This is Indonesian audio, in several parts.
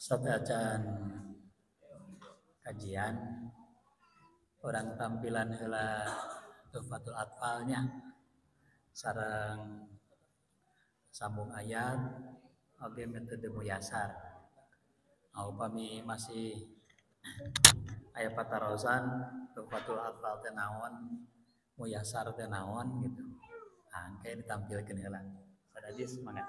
Sateacan kajian orang tampilan heula Tuhfatul Atfalnya sareng sambung ayat oge metode muyasar. Upami masih aya patarosan Tuhfatul Atfal teh naon, muyasar teh naon gitu. Angke ditampilkeun heula. Sadadi semangat.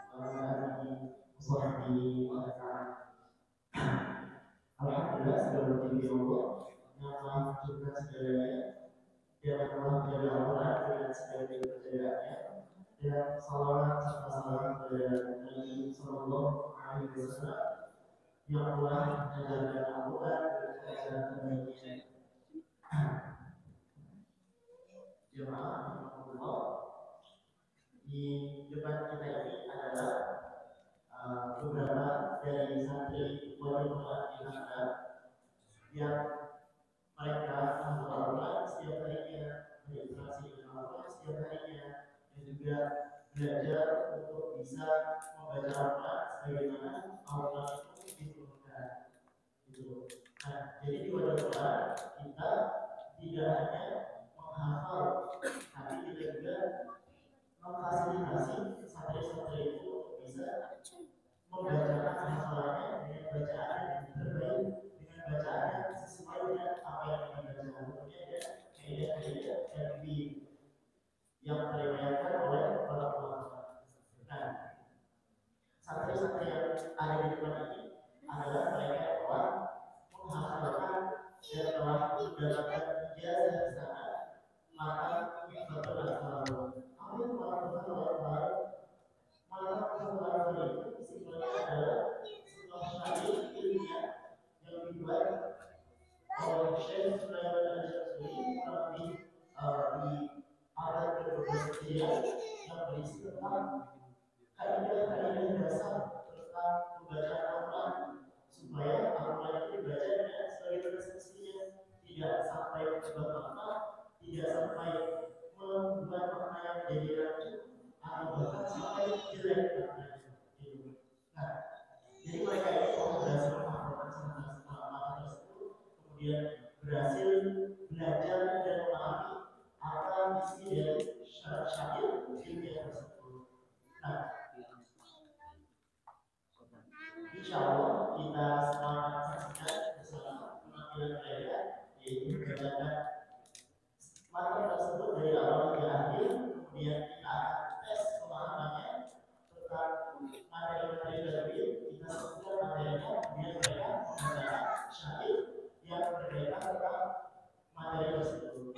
Alhamdulillah sudah bertinggi Allah yang menghancurkan segalanya dan telah menjadi Allah dengan segala kejayaannya dan salawat serta salam kepada Nabi Sallallahu Alaihi Wasallam yang telah mengajarkan Al-Quran dan ajaran terbaiknya. Jemaah Allah, di depan kita ini adalah beberapa dari santri wali Quran di Hangga yang mereka menghafal Al-Quran setiap harinya, berinteraksi dengan Al-Quran setiap harinya, dan juga belajar untuk bisa membaca Al-Quran sebagaimana Al-Quran itu diturunkan. Gitu. Nah, jadi di wadah Quran kita tidak hanya menghafal, tapi kita juga memfasilitasi santri-santri itu untuk bisa membacakan hafalannya dengan bacaan yang terbaik, dengan bacaan yang sesuai dengan apa yang kita baca. Tentunya ada kaidah-kaidah tajwid yang diriwayatkan oleh para ulama. Nah, santri-santri yang ada di depan ini adalah mereka yang telah menghafalkan dan telah mendapatkan ijazah di sana maka Tuhfatul Atfal. Apa itu Tuhfatul Atfal? Maka Tuhfatul Atfal itu simpelnya adalah sebuah syair ilmiah yang dibuat oleh Syekh Sulaiman Al-Jamzuri di abad ke-12 Hijriah yang berisi tentang kaidah-kaidah dasar tentang pembacaan Al-Quran supaya Al-Quran itu dibaca dengan sebagaimana semestinya, tidak sampai berubah makna, tidak sampai membuat makna yang menjadi rancu atau bahkan sampai jelek maknanya. Nah, jadi mereka ini telah berhasil menghafalkan semua makna tersebut, kemudian berhasil belajar dan memahami apa isi dari syair ilmiah tersebut. Nah, insya Allah kita semua akan saksikan bersama penampilan mereka, yaitu membacakan materi tersebut dari awal hingga akhir. Kemudian kita akan tes pemahamannya tentang materi-materi tajwid. Kita sebutkan materinya, kemudian mereka membacakan syair yang berkaitan tentang materi tersebut.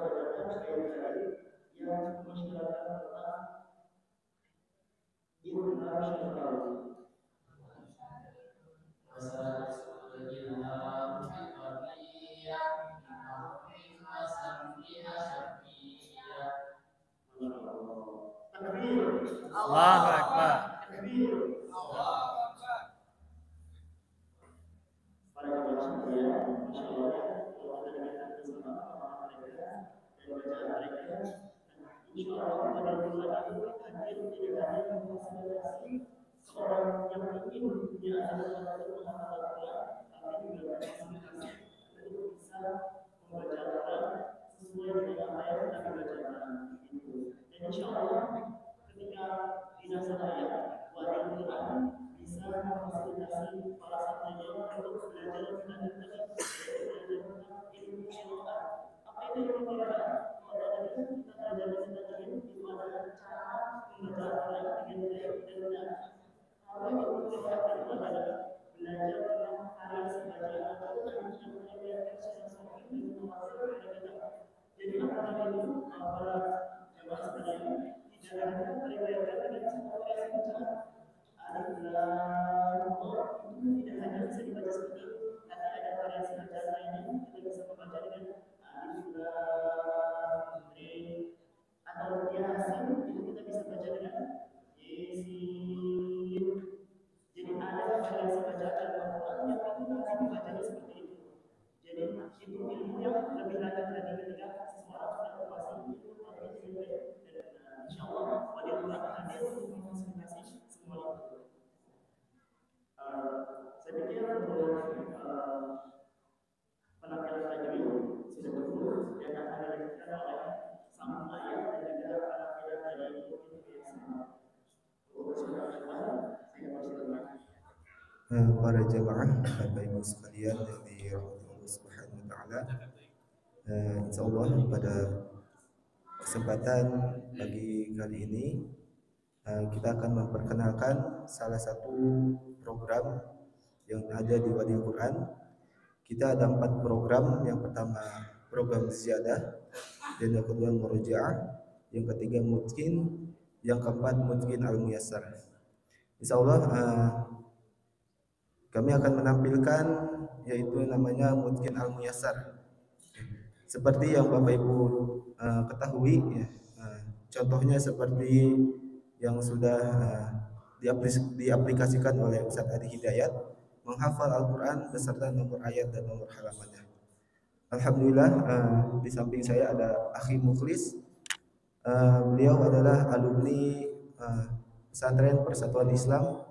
banyak dalil yang mengisyaratkan tentang ilham syaitan. Allahu Akbar. Para jemaah sekalian, masya Allah ya, kalau kita dengarkan bersama pemahaman mereka dan bacaan mereka, insya Allah pada bulan ini hadir tidak hanya memfasilitasi seorang yang ingin punya ajaran Al-Quran, tapi juga memfasilitasi untuk bisa membaca Al-Quran sesuai dengan apa yang kita bacakan. Dan insya Allah ketika dinasah ayat wajib Quran bisa memfasilitasi para santrinya untuk belajar tentang ilmu syariat. Apa itu ilmu syariat? Kalau tadi kita belajar tentang ilmu itu adalah cara membaca Al-Quran dengan baik dan benar. Kalau ilmu syariat itu adalah belajar tentang variasi bacaan Al-Quran yang menyampaikan secara sahih dan mewakili kepada kita. Jadi antara itu para jemaah sekalian tidak ada periwayatkan dengan satu variasi bacaan. Alif lam ra itu tidak hanya bisa dibaca seperti itu, tapi ada variasi bacaan lainnya kita bisa membaca dengan alif lam re atau yasin itu kita bisa baca dengan yasin. Jadi ada variasi bacaan Al-Quran yang itu bisa dibacanya seperti itu. Jadi itu ilmu yang lebih lanjut lagi ketika seseorang sudah menguasai ilmu tauhid dengan baik dan insya Allah wajib Quran hadir untuk memfasilitasi semua itu. Saya pikir penampilan tajwid sudah cukup dan akan dilanjutkan oleh sang ayat dan juga penampilan dari ilmu yang para jemaah Bapak Ibu sekalian yang dirahmati Allah Subhanahu wa taala. Insyaallah pada kesempatan pagi kali ini kita akan memperkenalkan salah satu program yang ada di Wadi Quran. Kita ada 4 program. Yang pertama program ziyadah, dan yang kedua murojaah, yang ketiga mutqin, yang keempat mutqin al-muyassar. Insyaallah kami akan menampilkan yaitu namanya mutqin al-muyassar. Seperti yang Bapak Ibu ketahui ya, contohnya seperti yang sudah diaplikasikan oleh Ustaz Adi Hidayat, menghafal Al-Quran beserta nomor ayat dan nomor halamannya. Alhamdulillah di samping saya ada Akhi Mukhlis. Beliau adalah alumni pesantren Persatuan Islam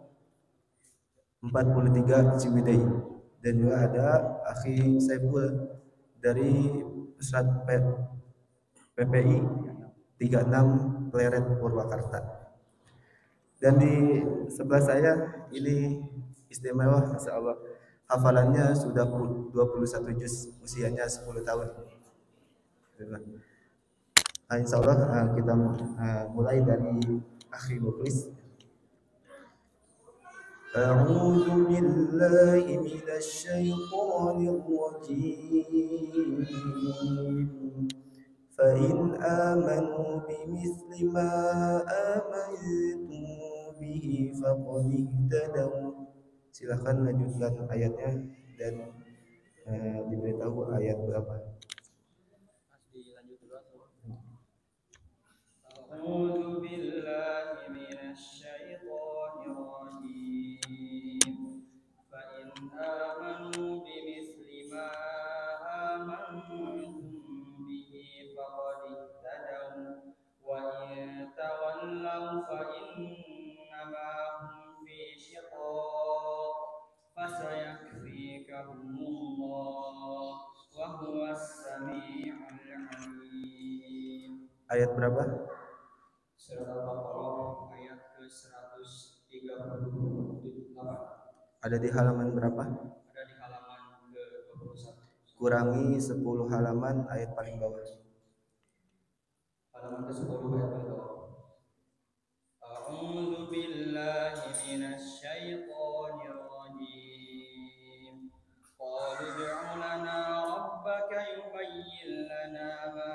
43 Ciwidey, dan juga ada Akhi Saiful dari PPI 36 Pleret Purwakarta. Dan di sebelah saya ini istimewa, Masya Allah, hafalannya sudah 21 juz, usianya 10 tahun. Insya Allah kita mulai dari Akhi Mukhlis. A'udzu billahi minasy syaithanir rajim. Fa in amanu bimithli ma amantum bihi faqad ihtadaw. Silakan lanjutkan ayatnya dan diberitahu ayat berapa. A'udzu billahi minasy syaithanir rajim. Fa in amanu bimithli ma amantum bihi faqad ihtadaw wa in tawallaw fa innama hum fi shiqaq fasayakfikahumullah wa huwas sami'ul 'alim. Ayat berapa? Surat Al-Baqarah ayat ke-138. Ada di halaman berapa? Ada di halaman ke-21. Kurangi 10 halaman ayat paling bawah. Halaman ke-10 ayat paling bawah. A'udzu billahi minasy syaithanir rajim. Qalu ud'u lana rabbaka yubayyin lana ma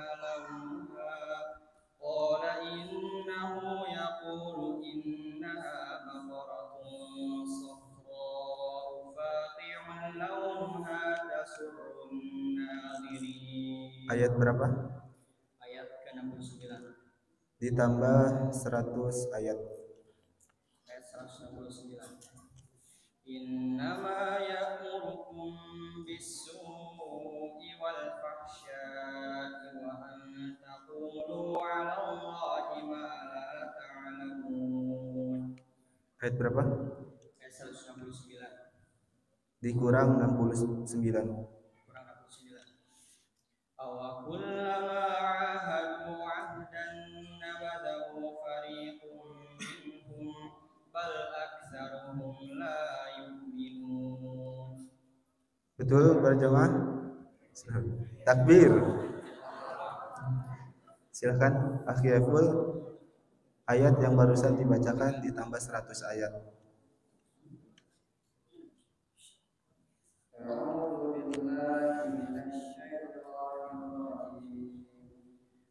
Ayat berapa? Ayat ke-69. Ditambah 100 ayat. Ayat 169. Innama ya'murukum bis-su'i wal fahsya'i wa an taqulu 'ala Allahi ma la ta'lamun. Ayat berapa? Ayat 169. Dikurang 69. Kurang 69. Awa kullama 'ahadu 'ahdan nabadahu fariqun minhum bal aktsaruhum la yu'minun. Betul berjamaah? Takbir. Silakan Akhi Eful, ayat yang barusan dibacakan ditambah 100 ayat. A'udzu billahi minasy syaithanir rajim.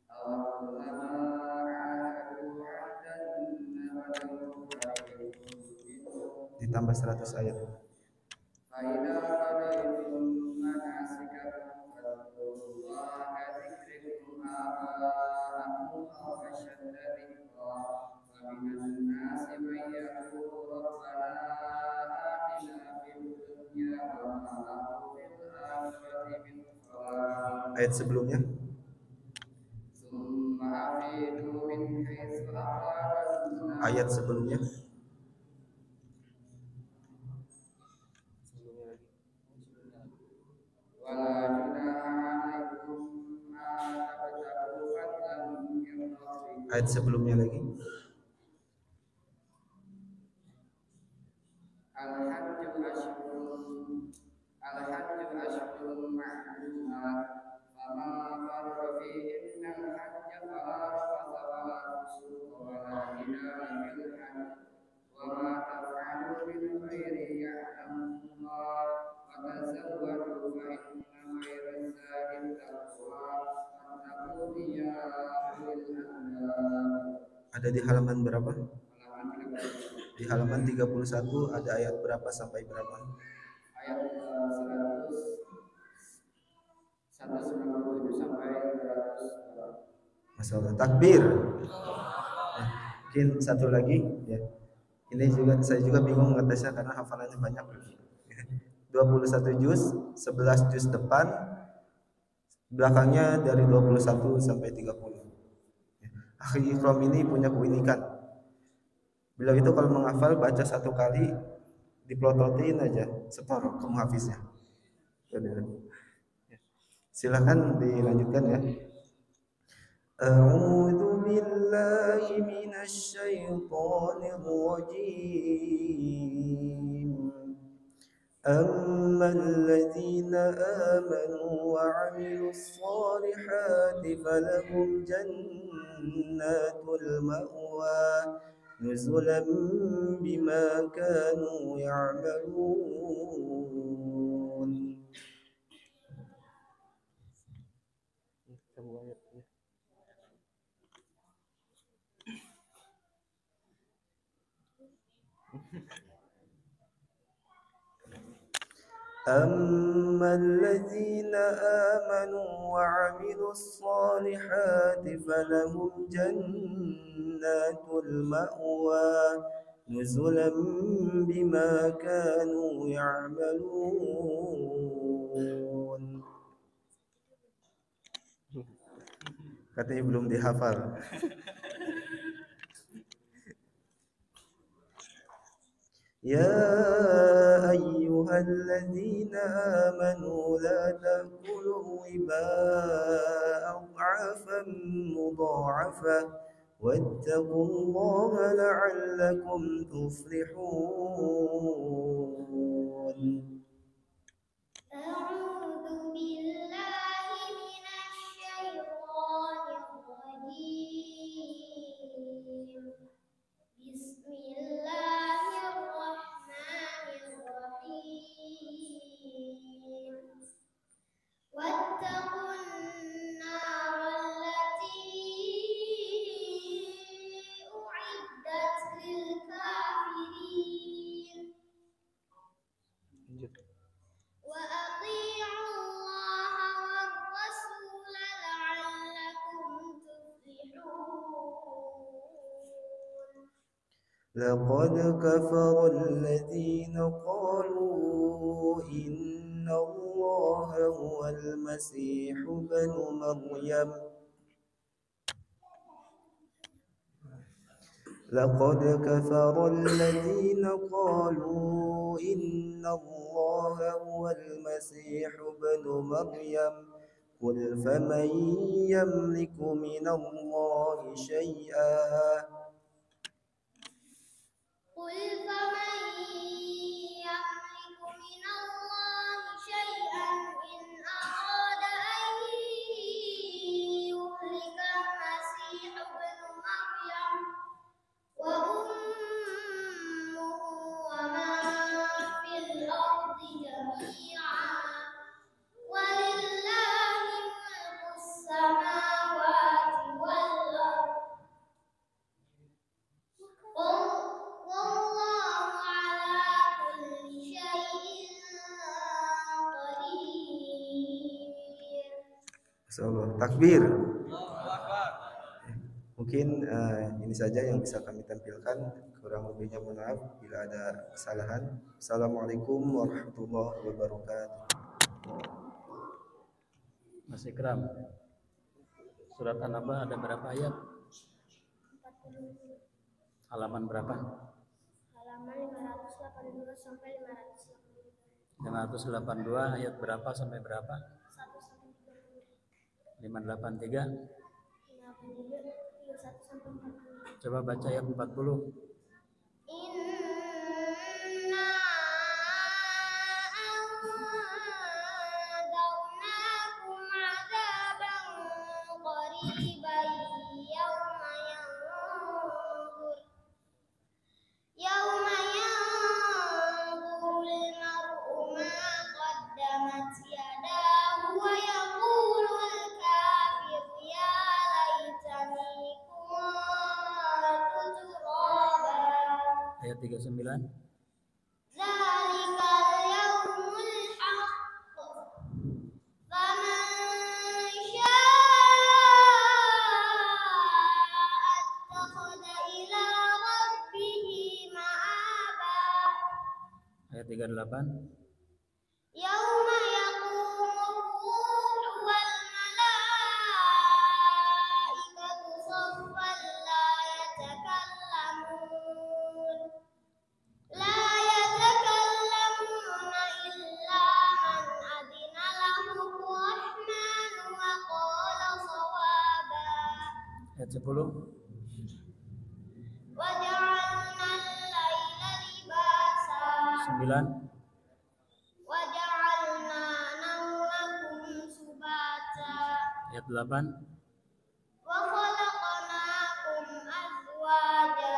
Aw kullama 'ahadu 'ahdan nabadahu fariqun minhum Ditambah 100 ayat. فإذا قضيتم مناسككم فاذكروا الله كذكركم آباءكم أو أشد ذكرا ومن الناس من يقول ربنا آتنا في الدنيا وما له في الآخرة من خلاق Ayat sebelumnya ثم أفيدوا من حيث أفاض الناس. ayat sebelumnya ولا جناح عليكم ما تبتغوا فضلا من ربكم. ayat sebelumnya lagi. الحج أشهر معلومات فمن فرض فيهن الحج فلا رفث ولا فسوق ولا جدال في الحج وما تفعلوا من خير يعلمه الله وتزودوا فإن خير الزاد التقوى واتقون يا أولي الألباب. Ada di halaman berapa? Halaman 30. Di halaman 31 ada ayat berapa sampai berapa? Ayat 197 sampai 200. Masalah takbir. Nah, mungkin satu lagi ya. Ini juga saya juga bingung ngetesnya karena hafalannya banyak. 21 juz, 11 juz depan, belakangnya dari 21 sampai 30. Akhi Ikram ini punya keunikan. Beliau itu kalau menghafal baca satu kali dipelototin aja separuh ke muhafiznya. Silakan dilanjutkan ya. A'udzu billahi minasy syaithanir rajim. Ammal ladzina amanu wa 'amilus solihati falahum jannatul ma'wa nuzulan bima kanu ya'malun. أما الذين آمنوا وعملوا الصالحات فلهم جنات المأوى نزلا بما كانوا يعملون. Katanya belum dihafal. يا أيها الذين آمنوا لا تأكلوا الربا أضعافا مضاعفة واتقوا الله لعلكم تفلحون. أعوذ بالله من الشيطان الرجيم. بسم الله الرحمن الرحيم. واتقوا النار التي أعدت للكافرين. لقد كفر الذين قالوا إن الله هو المسيح ابن مريم لقد كفر الذين قالوا إن الله هو المسيح ابن مريم قل فمن يملك من الله شيئا قل فمن يملك من الله شيئا إن أراد أن يهلك المسيح ابن مريم وأمه ومن في الأرض جميعا ولله ملك السماوات والأرض والله على كل شيء قدير. Masyaallah. Takbir. Mungkin ini saja yang bisa kami tampilkan. Kurang lebihnya mohon maaf bila ada kesalahan. Assalamualaikum warahmatullahi wabarakatuh. Mas Ikram, surat An-Naba ada berapa ayat? Halaman berapa? Halaman 582 sampai 583. 582 ayat berapa sampai berapa? 1 sampai 30. 583. 53 31 sampai 40. Coba baca ayat 40. Inna anzarnakum adzaban qariban yawma yanzurul mar'u ma qaddamat yadahu wa yaqulul kafiru ya laitani kuntu turaba. Ayat 39. Zalikal yawmul haqq faman syaa'a attakhadha ila rabbih ma'aba. Ayat 38. Yauma yaqumur ruhu wal malaikatu saffan la yatakallamuna illa man adina lahu rahmanu wa qala sawaba. Ayat 10. Wa ja'alna al-laila libasa 9. wa ja'alna nawmakum subata Ayat 8. wa khalaqnakum azwaja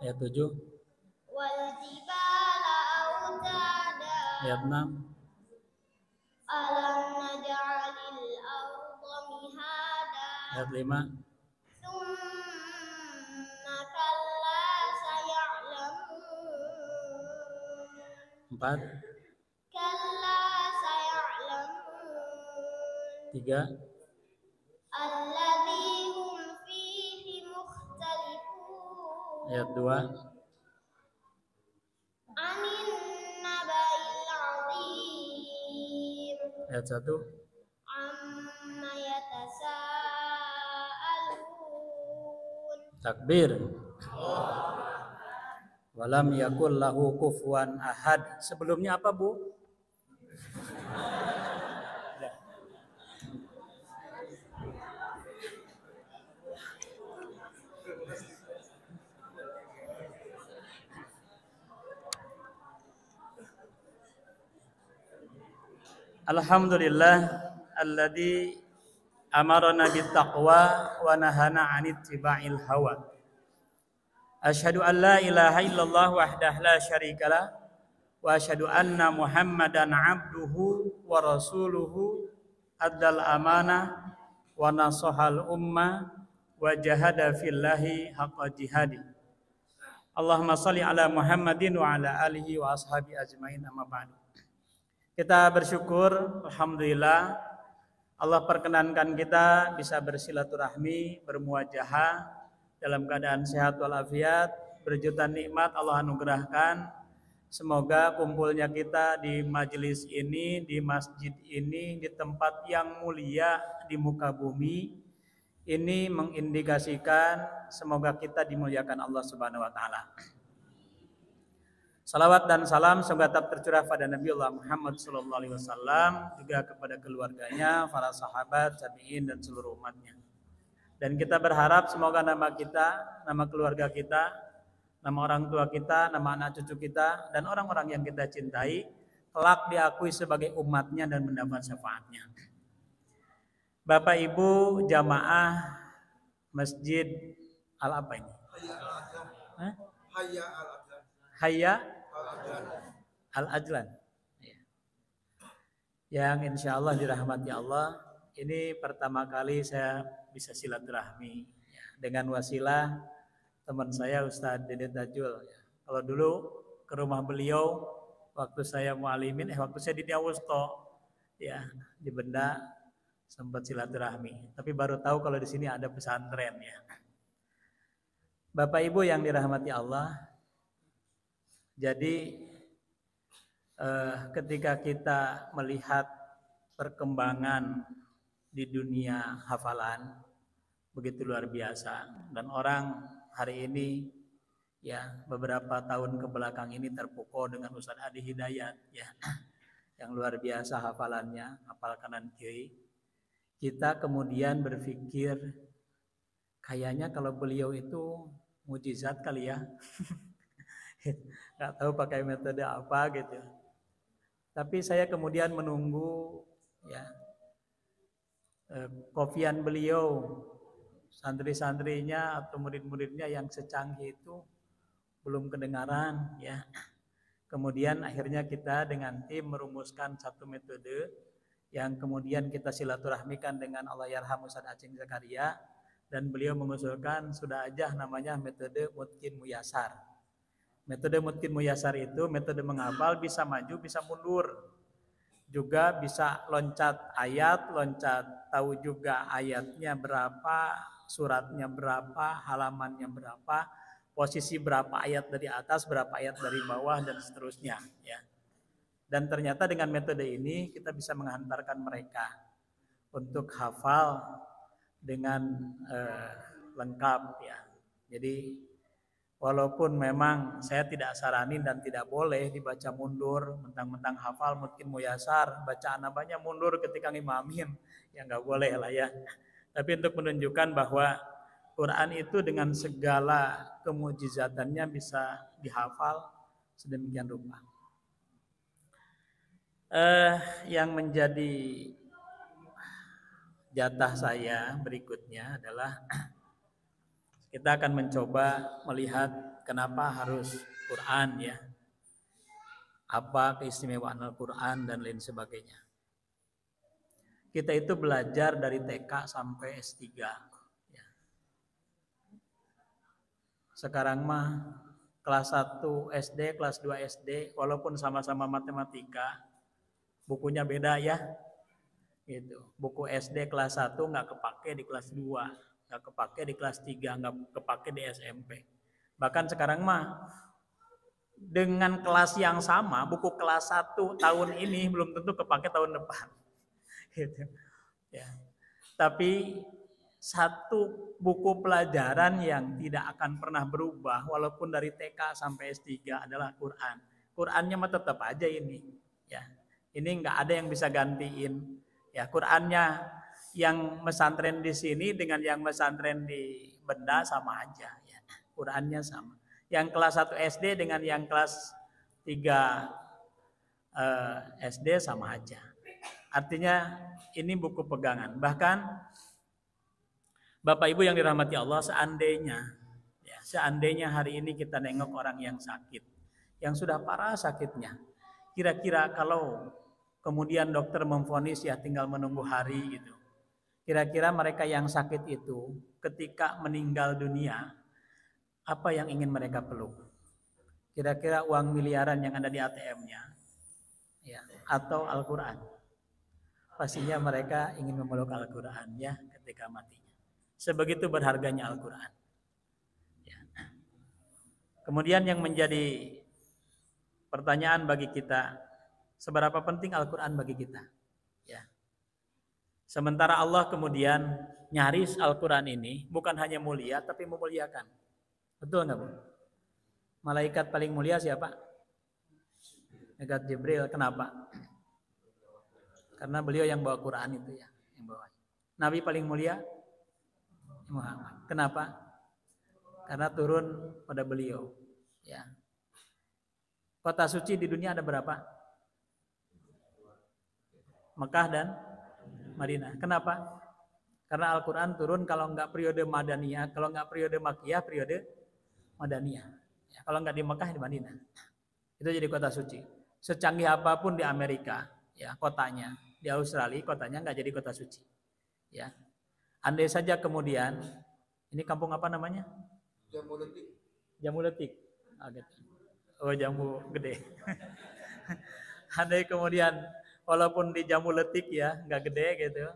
Ayat 7. wal jibala autada Ayat 6. alam naj'alil arda mihada Ayat 5. thumma kalla saya'lamun 4. kalla saya'lamun 3. alladzi hum fihi mukhtalifun Ayat 2. anin naba'il 'azim Ayat 1. amma yatasaalun. Takbir. Walam yakul lahu kufuwan ahad. Sebelumnya apa, Bu? Alhamdulillah alladzi amarna bittaqwa wa nahana 'anit tiba'il hawa. Asyhadu an la ilaha illallah wahdahu la syarikalah wa asyhadu anna Muhammadan 'abduhu wa rasuluhu addal amanah wa nasahal ummah wa jahada fillahi haqqa jihadi. Allahumma shalli ala Muhammadin wa ala alihi wa ashabi ajmain amma ba'du. Kita bersyukur, alhamdulillah Allah perkenankan kita bisa bersilaturahmi, bermuajahah dalam keadaan sehat walafiat, berjuta nikmat Allah anugerahkan. Semoga kumpulnya kita di majelis ini, di masjid ini, di tempat yang mulia di muka bumi ini mengindikasikan semoga kita dimuliakan Allah Subhanahu wa taala. Salawat dan salam semoga tetap tercurah pada Nabi Allah Muhammad sallallahu alaihi wasallam, juga kepada keluarganya, para sahabat, tabi'in dan seluruh umatnya. Dan kita berharap semoga nama kita, nama keluarga kita, nama orang tua kita, nama anak cucu kita, dan orang-orang yang kita cintai kelak diakui sebagai umatnya dan mendapat syafaatnya. Bapak Ibu jamaah Masjid Al apa ini? Hayya Al-Ajlan. Yang insya Allah dirahmati Allah, ini pertama kali saya bisa silaturahmi dengan wasilah teman saya Ustadz Dede Tajul. Kalau dulu ke rumah beliau waktu saya mualimin, waktu saya di Diawusto ya di Benda sempat silaturahmi. Tapi baru tahu kalau di sini ada pesantren ya. Bapak Ibu yang dirahmati Allah, jadi ketika kita melihat perkembangan di dunia hafalan begitu luar biasa, dan orang hari ini ya beberapa tahun ke belakang ini terpukau dengan Ustadz Adi Hidayat ya yang luar biasa hafalannya, hafal kanan kiri. Kita kemudian berpikir kayaknya kalau beliau itu mujizat kali ya. Nggak tahu pakai metode apa gitu. Tapi saya kemudian menunggu ya kopian beliau, santri-santrinya atau murid-muridnya yang secanggih itu belum kedengaran ya. Kemudian akhirnya kita dengan tim merumuskan satu metode yang kemudian kita silaturahmikan dengan Allahyarham Ustadz Aceng Zakaria, dan beliau mengusulkan sudah aja namanya metode Mutkin Muyasar. Metode Mutkin Muyasar itu metode menghafal bisa maju bisa mundur, juga bisa loncat ayat, loncat tahu juga ayatnya berapa, suratnya berapa, halamannya berapa, posisi berapa ayat dari atas, berapa ayat dari bawah, dan seterusnya ya. Dan ternyata dengan metode ini kita bisa menghantarkan mereka untuk hafal dengan lengkap ya. Jadi walaupun memang saya tidak saranin dan tidak boleh dibaca mundur, mentang-mentang hafal Mutkin Muyasar, bacaan apanya mundur ketika ngimamin, ya nggak boleh lah ya. Tapi untuk menunjukkan bahwa Quran itu dengan segala kemujizatannya bisa dihafal sedemikian rupa. Yang menjadi jatah saya berikutnya adalah kita akan mencoba melihat kenapa harus Quran ya, apa keistimewaan Al-Quran dan lain sebagainya. Kita itu belajar dari TK sampai S3 ya. Sekarang mah kelas 1 SD, kelas 2 SD, walaupun sama-sama matematika, bukunya beda ya gitu. Buku SD kelas 1 nggak kepake di kelas 2, nggak kepake di kelas 3, nggak kepake di SMP. Bahkan sekarang mah dengan kelas yang sama, buku kelas 1 tahun ini belum tentu kepake tahun depan. Gitu. Ya. Tapi satu buku pelajaran yang tidak akan pernah berubah walaupun dari TK sampai S3 adalah Quran. Qurannya mah tetap aja ini. Ya. Ini nggak ada yang bisa gantiin. Ya, Qurannya yang mesantren di sini dengan yang mesantren di Benda sama aja ya. Qurannya sama. Yang kelas 1 SD dengan yang kelas 3 SD sama aja. Artinya ini buku pegangan. Bahkan Bapak Ibu yang dirahmati Allah, seandainya hari ini kita nengok orang yang sakit, yang sudah parah sakitnya, kira-kira kalau kemudian dokter memvonis ya tinggal menunggu hari gitu, kira-kira mereka yang sakit itu ketika meninggal dunia, apa yang ingin mereka peluk? Kira-kira uang miliaran yang ada di ATM-nya ya, atau Al-Quran? Pastinya mereka ingin memeluk Al-Quran ya ketika matinya. Sebegitu berharganya Al-Quran ya. Kemudian yang menjadi pertanyaan bagi kita, seberapa penting Al-Quran bagi kita? Ya. Sementara Allah kemudian nyaris Al-Quran ini bukan hanya mulia, tapi memuliakan. Betul nggak, Bu? Malaikat paling mulia siapa? Malaikat Jibril. Kenapa? Karena beliau yang bawa Quran itu ya, yang bawa. Nabi paling mulia Muhammad. Kenapa? Karena turun pada beliau. Ya. Kota suci di dunia ada berapa? Mekah dan Madinah. Kenapa? Karena Al-Quran turun kalau nggak periode Madaniyah, kalau nggak periode Makkiyah, periode Madaniyah. Ya, kalau nggak di Mekah, di Madinah. Itu jadi kota suci. Secanggih apapun di Amerika, ya kotanya, di Australia kotanya nggak jadi kota suci. Ya, andai saja kemudian, ini kampung apa namanya? Jamuletik. Jamuletik. Oh, jamu gede. Andai kemudian walaupun di Jamuletik ya nggak gede gitu,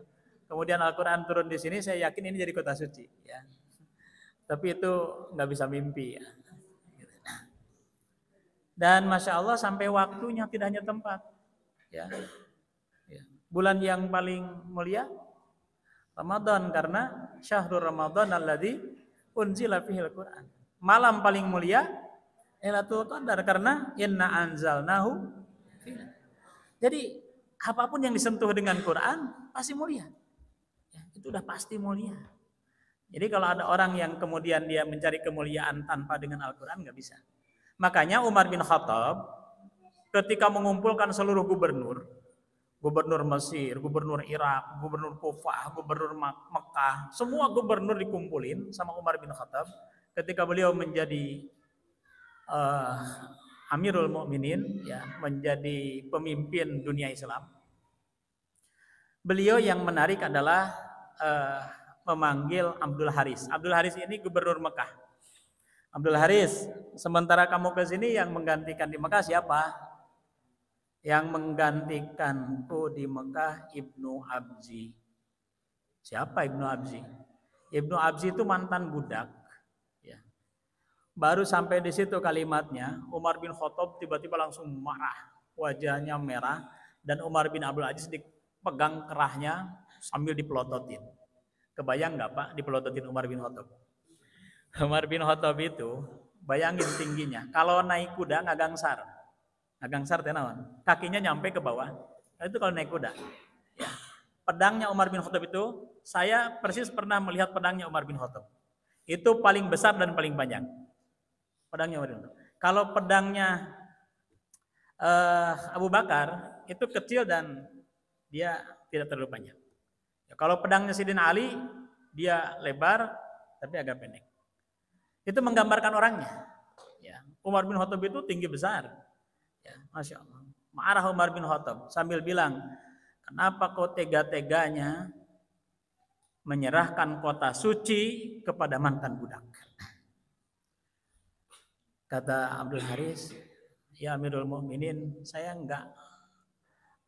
kemudian Al-Quran turun di sini, saya yakin ini jadi kota suci. Ya. Tapi itu nggak bisa mimpi ya. Dan masya Allah sampai waktunya tidak hanya tempat. Ya. Ya. Bulan yang paling mulia Ramadan, karena syahrul Ramadan alladzi unzila fihil Quran. Malam paling mulia Lailatul Qadar, karena inna anzalnahu. Jadi apapun yang disentuh dengan Quran pasti mulia. Ya, itu udah pasti mulia. Jadi kalau ada orang yang kemudian dia mencari kemuliaan tanpa dengan Al-Quran, nggak bisa. Makanya Umar bin Khattab ketika mengumpulkan seluruh gubernur Mesir, gubernur Irak, gubernur Kufah, gubernur Mekah, semua gubernur dikumpulin sama Umar bin Khattab ketika beliau menjadi Amirul Mukminin, ya, menjadi pemimpin dunia Islam. Beliau yang menarik adalah memanggil Abdul Haris. Abdul Haris ini gubernur Mekah. Abdul Haris, sementara kamu ke sini, yang menggantikan di Mekah siapa? Yang menggantikanku di Mekah Ibnu Abzi. Siapa Ibnu Abzi? Ibnu Abzi itu mantan budak. Ya. Baru sampai di situ kalimatnya, Umar bin Khattab tiba-tiba langsung marah, wajahnya merah, dan Umar bin Abdul Aziz dipegang kerahnya sambil dipelototin. Kebayang nggak Pak dipelototin Umar bin Khattab? Umar bin Khattab itu, bayangin tingginya, kalau naik kuda ngagangsar tenawan, kakinya nyampe ke bawah. Itu kalau naik kuda. Ya. Pedangnya Umar bin Khattab itu, saya persis pernah melihat pedangnya Umar bin Khattab. Itu paling besar dan paling panjang. Pedangnya Umar bin Khattab. Kalau pedangnya Abu Bakar itu kecil dan dia tidak terlalu panjang. Ya, kalau pedangnya Sayyidina Ali dia lebar tapi agak pendek. Itu menggambarkan orangnya. Ya, Umar bin Khattab itu tinggi besar. Ya, Masya Allah. Marah Umar bin Khattab sambil bilang, kenapa kau tega-teganya menyerahkan kota suci kepada mantan budak? Kata Abdul Haris, ya Amirul Mukminin, saya enggak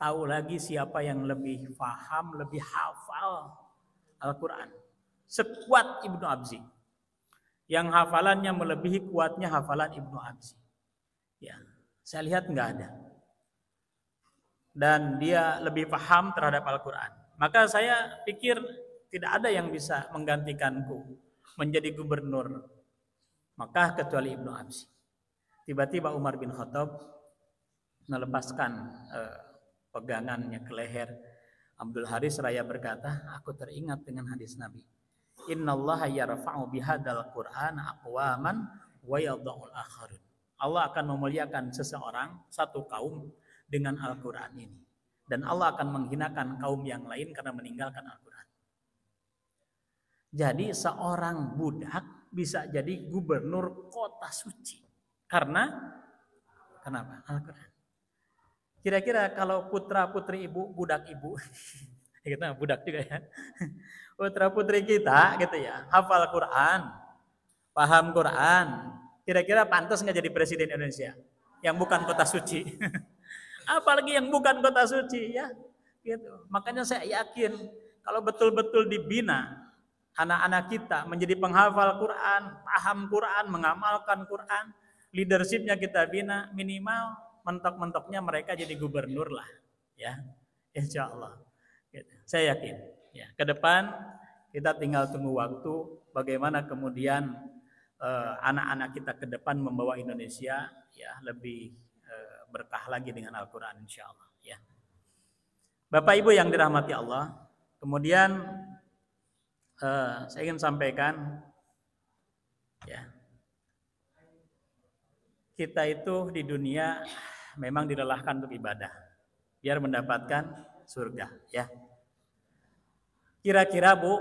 tahu lagi siapa yang lebih paham, lebih hafal Al-Quran. Sekuat Ibnu Abzi. Yang hafalannya melebihi kuatnya hafalan Ibnu Abzi. Ya, saya lihat enggak ada. Dan dia lebih paham terhadap Al-Quran. Maka saya pikir tidak ada yang bisa menggantikanku menjadi gubernur Makkah kecuali Ibnu Abzi. Tiba-tiba Umar bin Khattab melepaskan pegangannya ke leher Abdul Haris seraya berkata, aku teringat dengan hadis Nabi. Innallaha yarfa'u bihadzal Qur'ana aqwaman wa yadha'ul akharin. Allah akan memuliakan seseorang, satu kaum dengan Al-Quran ini. Dan Allah akan menghinakan kaum yang lain karena meninggalkan Al-Quran. Jadi seorang budak bisa jadi gubernur kota suci. Karena kenapa? Al-Quran. Kira-kira kalau putra-putri ibu, budak ibu, kita budak juga ya. Putra-putri kita gitu ya, hafal Quran, paham Quran. Kira-kira pantas nggak jadi presiden Indonesia? Yang bukan kota suci. Apalagi yang bukan kota suci ya. Gitu. Makanya saya yakin kalau betul-betul dibina anak-anak kita menjadi penghafal Quran, paham Quran, mengamalkan Quran, leadershipnya kita bina, minimal mentok-mentoknya mereka jadi gubernur lah, ya, insya Allah. Saya yakin, ya, ke depan kita tinggal tunggu waktu bagaimana kemudian anak-anak kita ke depan membawa Indonesia ya lebih berkah lagi dengan Al-Quran, insya Allah. Ya, Bapak Ibu yang dirahmati Allah, kemudian saya ingin sampaikan, ya, kita itu di dunia memang dilelahkan untuk ibadah biar mendapatkan surga, ya. Kira-kira Bu,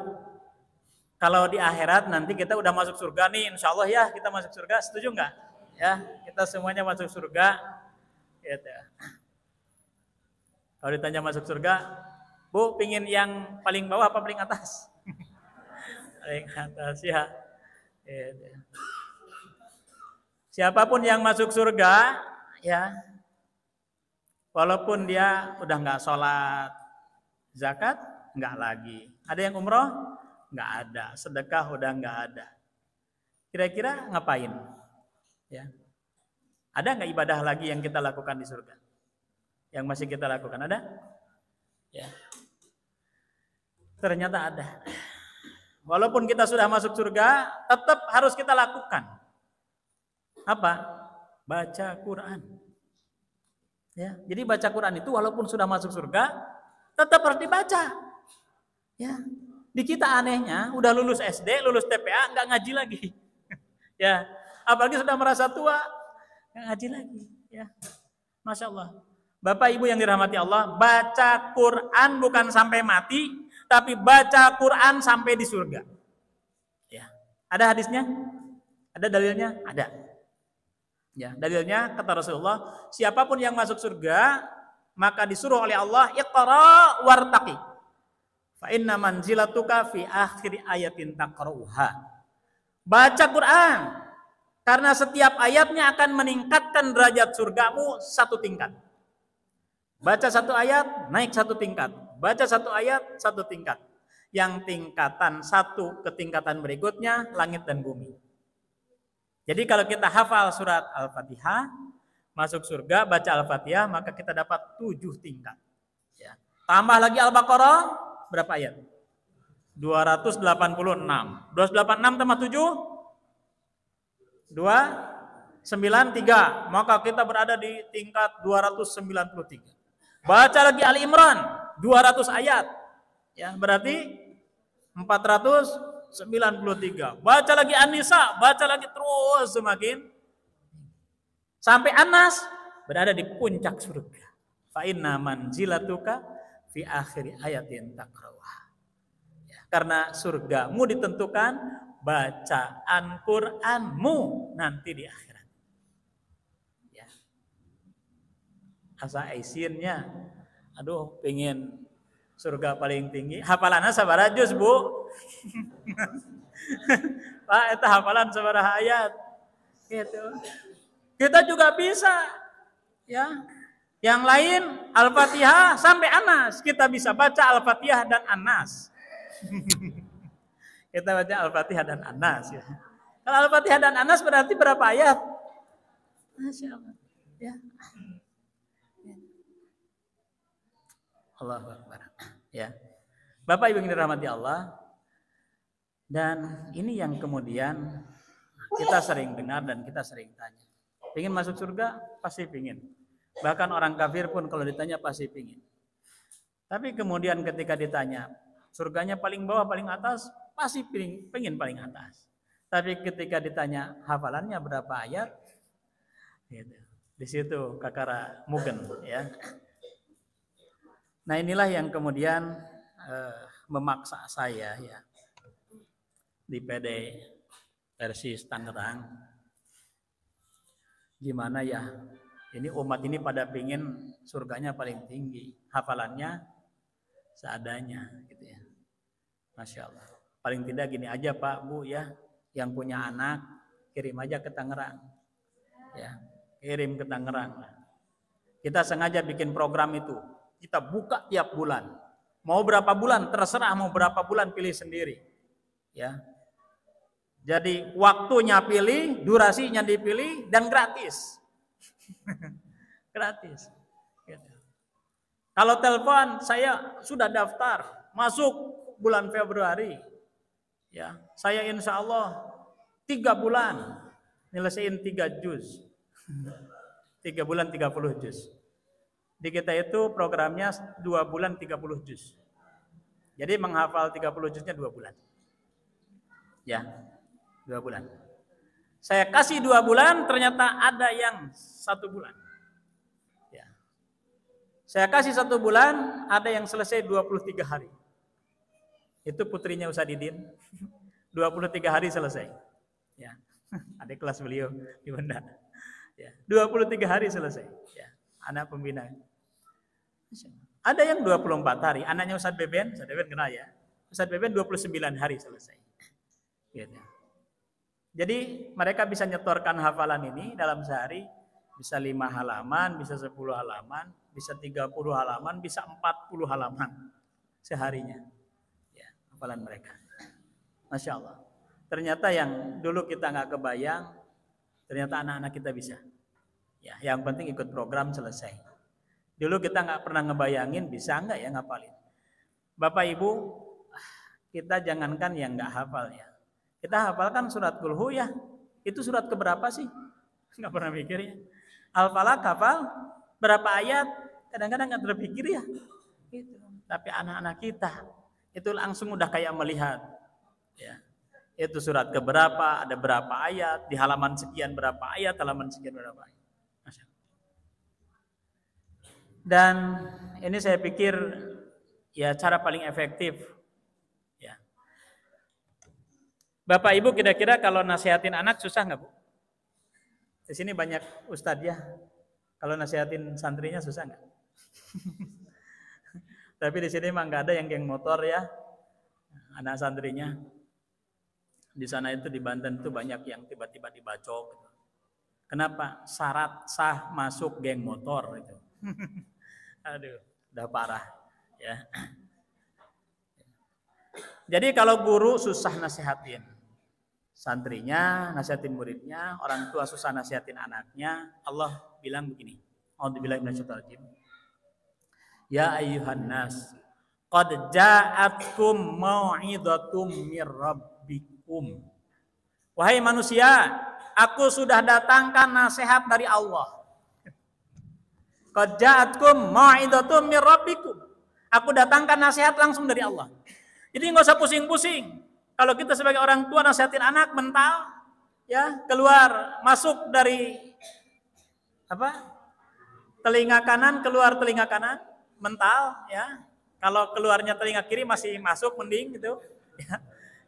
kalau di akhirat nanti kita udah masuk surga nih, insya Allah ya kita masuk surga, setuju nggak? Ya, kita semuanya masuk surga. Gitu. Kalau ditanya masuk surga, Bu, pingin yang paling bawah apa paling atas? Paling atas ya. Gitu. Siapapun yang masuk surga, ya, walaupun dia udah nggak sholat, zakat nggak lagi, ada yang umroh nggak ada, sedekah udah nggak ada. Kira-kira ngapain? Ya, ada nggak ibadah lagi yang kita lakukan di surga? Yang masih kita lakukan ada? Ya, ternyata ada. Walaupun kita sudah masuk surga, tetap harus kita lakukan. Apa? Baca Quran. Ya, jadi baca Quran itu walaupun sudah masuk surga, tetap harus dibaca. Ya, di kita anehnya udah lulus SD, lulus TPA, nggak ngaji lagi. Ya, apalagi sudah merasa tua, nggak ngaji lagi. Ya, Masya Allah. Bapak Ibu yang dirahmati Allah, baca Quran bukan sampai mati, tapi baca Quran sampai di surga. Ya, ada hadisnya? Ada dalilnya? Ada. Ya, dalilnya kata Rasulullah, siapapun yang masuk surga maka disuruh oleh Allah iqra wartaqi. Fa inna manzilatuka fi akhir ayatin taqra'uha. Baca Quran karena setiap ayatnya akan meningkatkan derajat surgamu satu tingkat. Baca satu ayat naik satu tingkat. Baca satu ayat satu tingkat. Yang tingkatan satu ke tingkatan berikutnya langit dan bumi. Jadi kalau kita hafal surat Al-Fatihah, masuk surga, baca Al-Fatihah, maka kita dapat 7 tingkat. Ya. Tambah lagi Al-Baqarah, berapa ayat? 286. 286 tambah 7? 293. Maka kita berada di tingkat 293. Baca lagi Ali Imran, 200 ayat. Ya, berarti 493. Baca lagi An-Nisa, baca lagi terus semakin sampai Anas berada di puncak surga. Fa inna manzilatuka fi akhir ayatin taqra'uha. Ya, karena surgamu ditentukan bacaan Qur'anmu nanti di akhirat. Ya. Asa aisinnya, aduh pengen surga paling tinggi. Hafalannya sabaraha juz, Bu? Pak, itu hafalan sabaraha ayat. Gitu. Kita juga bisa, ya. Yang lain Al-Fatihah sampai Anas, kita bisa baca Al-Fatihah dan Anas. Kita baca Al-Fatihah dan Anas, ya. Kalau Al-Fatihah dan Anas berarti berapa ayat? Masya Allah. Ya. Allahu Akbar. Ya. Bapak Ibu yang dirahmati Allah, dan ini yang kemudian kita sering dengar dan kita sering tanya. Pingin masuk surga? Pasti pingin. Bahkan orang kafir pun kalau ditanya pasti pingin. Tapi kemudian ketika ditanya, surganya paling bawah, paling atas, pasti pingin paling atas. Tapi ketika ditanya hafalannya berapa ayat, gitu. Di situ kakara mugen, ya. Nah, inilah yang kemudian memaksa saya, ya, di PD Persis Tangerang. Gimana ya? Ini umat ini pada pingin surganya paling tinggi, hafalannya seadanya, gitu ya. Masya Allah. Paling tidak gini aja Pak, Bu, ya, yang punya anak kirim aja ke Tangerang, ya, kirim ke Tangerang. Kita sengaja bikin program itu. Kita buka tiap bulan. Mau berapa bulan terserah, mau berapa bulan pilih sendiri. Ya. Jadi waktunya pilih, durasinya dipilih, dan gratis. Gratis. Gitu. Kalau telepon, saya sudah daftar, masuk bulan Februari. Ya, saya insya Allah 3 bulan nyelesain 3 juz. 3 bulan 30 juz. Di kita itu programnya 2 bulan 30 juz. Jadi menghafal 30 juznya 2 bulan. Ya, 2 bulan. Saya kasih 2 bulan, ternyata ada yang 1 bulan. Ya. Saya kasih 1 bulan, ada yang selesai 23 hari. Itu putrinya Ustaz Didin. 23 hari selesai. Ya. Adik kelas beliau di Benda. Ya. 23 hari selesai. Ya. Anak pembina. Ada yang 24 hari. Anaknya Ustaz Beben kenal ya. Ustaz Beben 29 hari selesai. Gitu. Jadi mereka bisa nyetorkan hafalan ini dalam sehari. Bisa 5 halaman, bisa 10 halaman, bisa 30 halaman, bisa 40 halaman seharinya. Ya, hafalan mereka. Masya Allah. Ternyata yang dulu kita nggak kebayang, ternyata anak-anak kita bisa. Ya, yang penting ikut program selesai. Dulu kita nggak pernah ngebayangin bisa nggak ya ngapalin. Bapak Ibu, kita jangankan yang nggak hafal ya. Kita hafalkan surat Qul ya. Itu surat keberapa sih? Nggak pernah mikir ya. Al-Falaq hafal berapa ayat? Kadang-kadang nggak terpikir ya. Gitu. Tapi anak-anak kita itu langsung udah kayak melihat. Ya. Itu surat keberapa, ada berapa ayat, di halaman sekian berapa ayat, halaman sekian berapa ayat. Dan ini saya pikir ya cara paling efektif. Ya. Bapak Ibu kira-kira kalau nasihatin anak susah nggak Bu? Di sini banyak ustadz ya. Kalau nasihatin santrinya susah nggak? Tapi di sini emang nggak ada yang geng motor ya, anak santrinya. Di sana itu di Banten itu banyak yang tiba-tiba dibacok. Kenapa? Syarat sah masuk geng motor itu. Aduh, udah parah ya. Jadi kalau guru susah nasihatin santrinya, nasihatin muridnya, orang tua susah nasihatin anaknya, Allah bilang begini. A'udzubillahi minasyaitonir rajim. Ya ayyuhan nas, qad ja'atkum mau'izatum mir rabbikum. Wahai manusia, aku sudah datangkan nasihat dari Allah. Qad ja'atkum mau'izatum mir rabbikum. Aku datangkan nasihat langsung dari Allah. Jadi nggak usah pusing-pusing. Kalau kita sebagai orang tua nasihatin anak mental, ya keluar masuk dari apa? Telinga kanan keluar telinga kanan, mental, ya. Kalau keluarnya telinga kiri masih masuk mending gitu. Ya,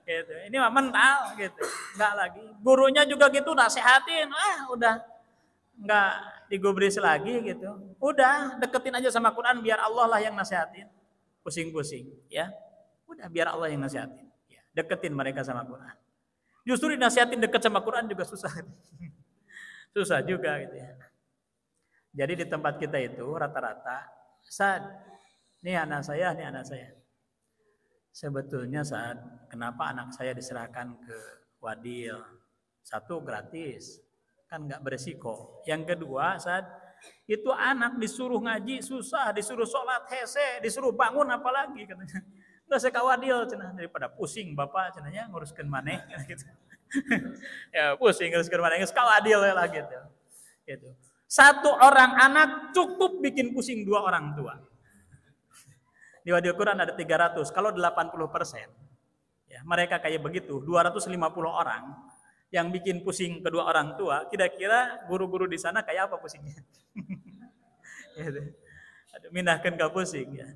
gitu. Ini mah mental gitu. Enggak lagi. Gurunya juga gitu nasihatin, udah enggak digubris lagi gitu. Udah deketin aja sama Quran biar Allah lah yang nasihatin. Pusing-pusing, ya. Udah biar Allah yang nasihatin. Ya, deketin mereka sama Quran. Justru dinasihatin deket sama Quran juga susah. Susah juga gitu ya. Jadi di tempat kita itu rata-rata Sad, nih anak saya, nih anak saya. Sebetulnya Sad, kenapa anak saya diserahkan ke Wadil? Satu gratis, kan nggak beresiko. Yang kedua Sad, itu anak disuruh ngaji susah, disuruh sholat hese, disuruh bangun apalagi katanya. Nggak usah ke Wadil, cenah, daripada pusing bapak cenahnya nguruskan maneh gitu. Ya pusing nguruskan maneh, ke Wadil lah gitu. Gitu. Satu orang anak cukup bikin pusing 2 orang tua. Di Wadil Quran ada 300, kalau 80%, ya, mereka kayak begitu, 250 orang yang bikin pusing kedua orang tua, kira-kira guru-guru di sana kayak apa pusingnya? Mindahkan ke pusing ya.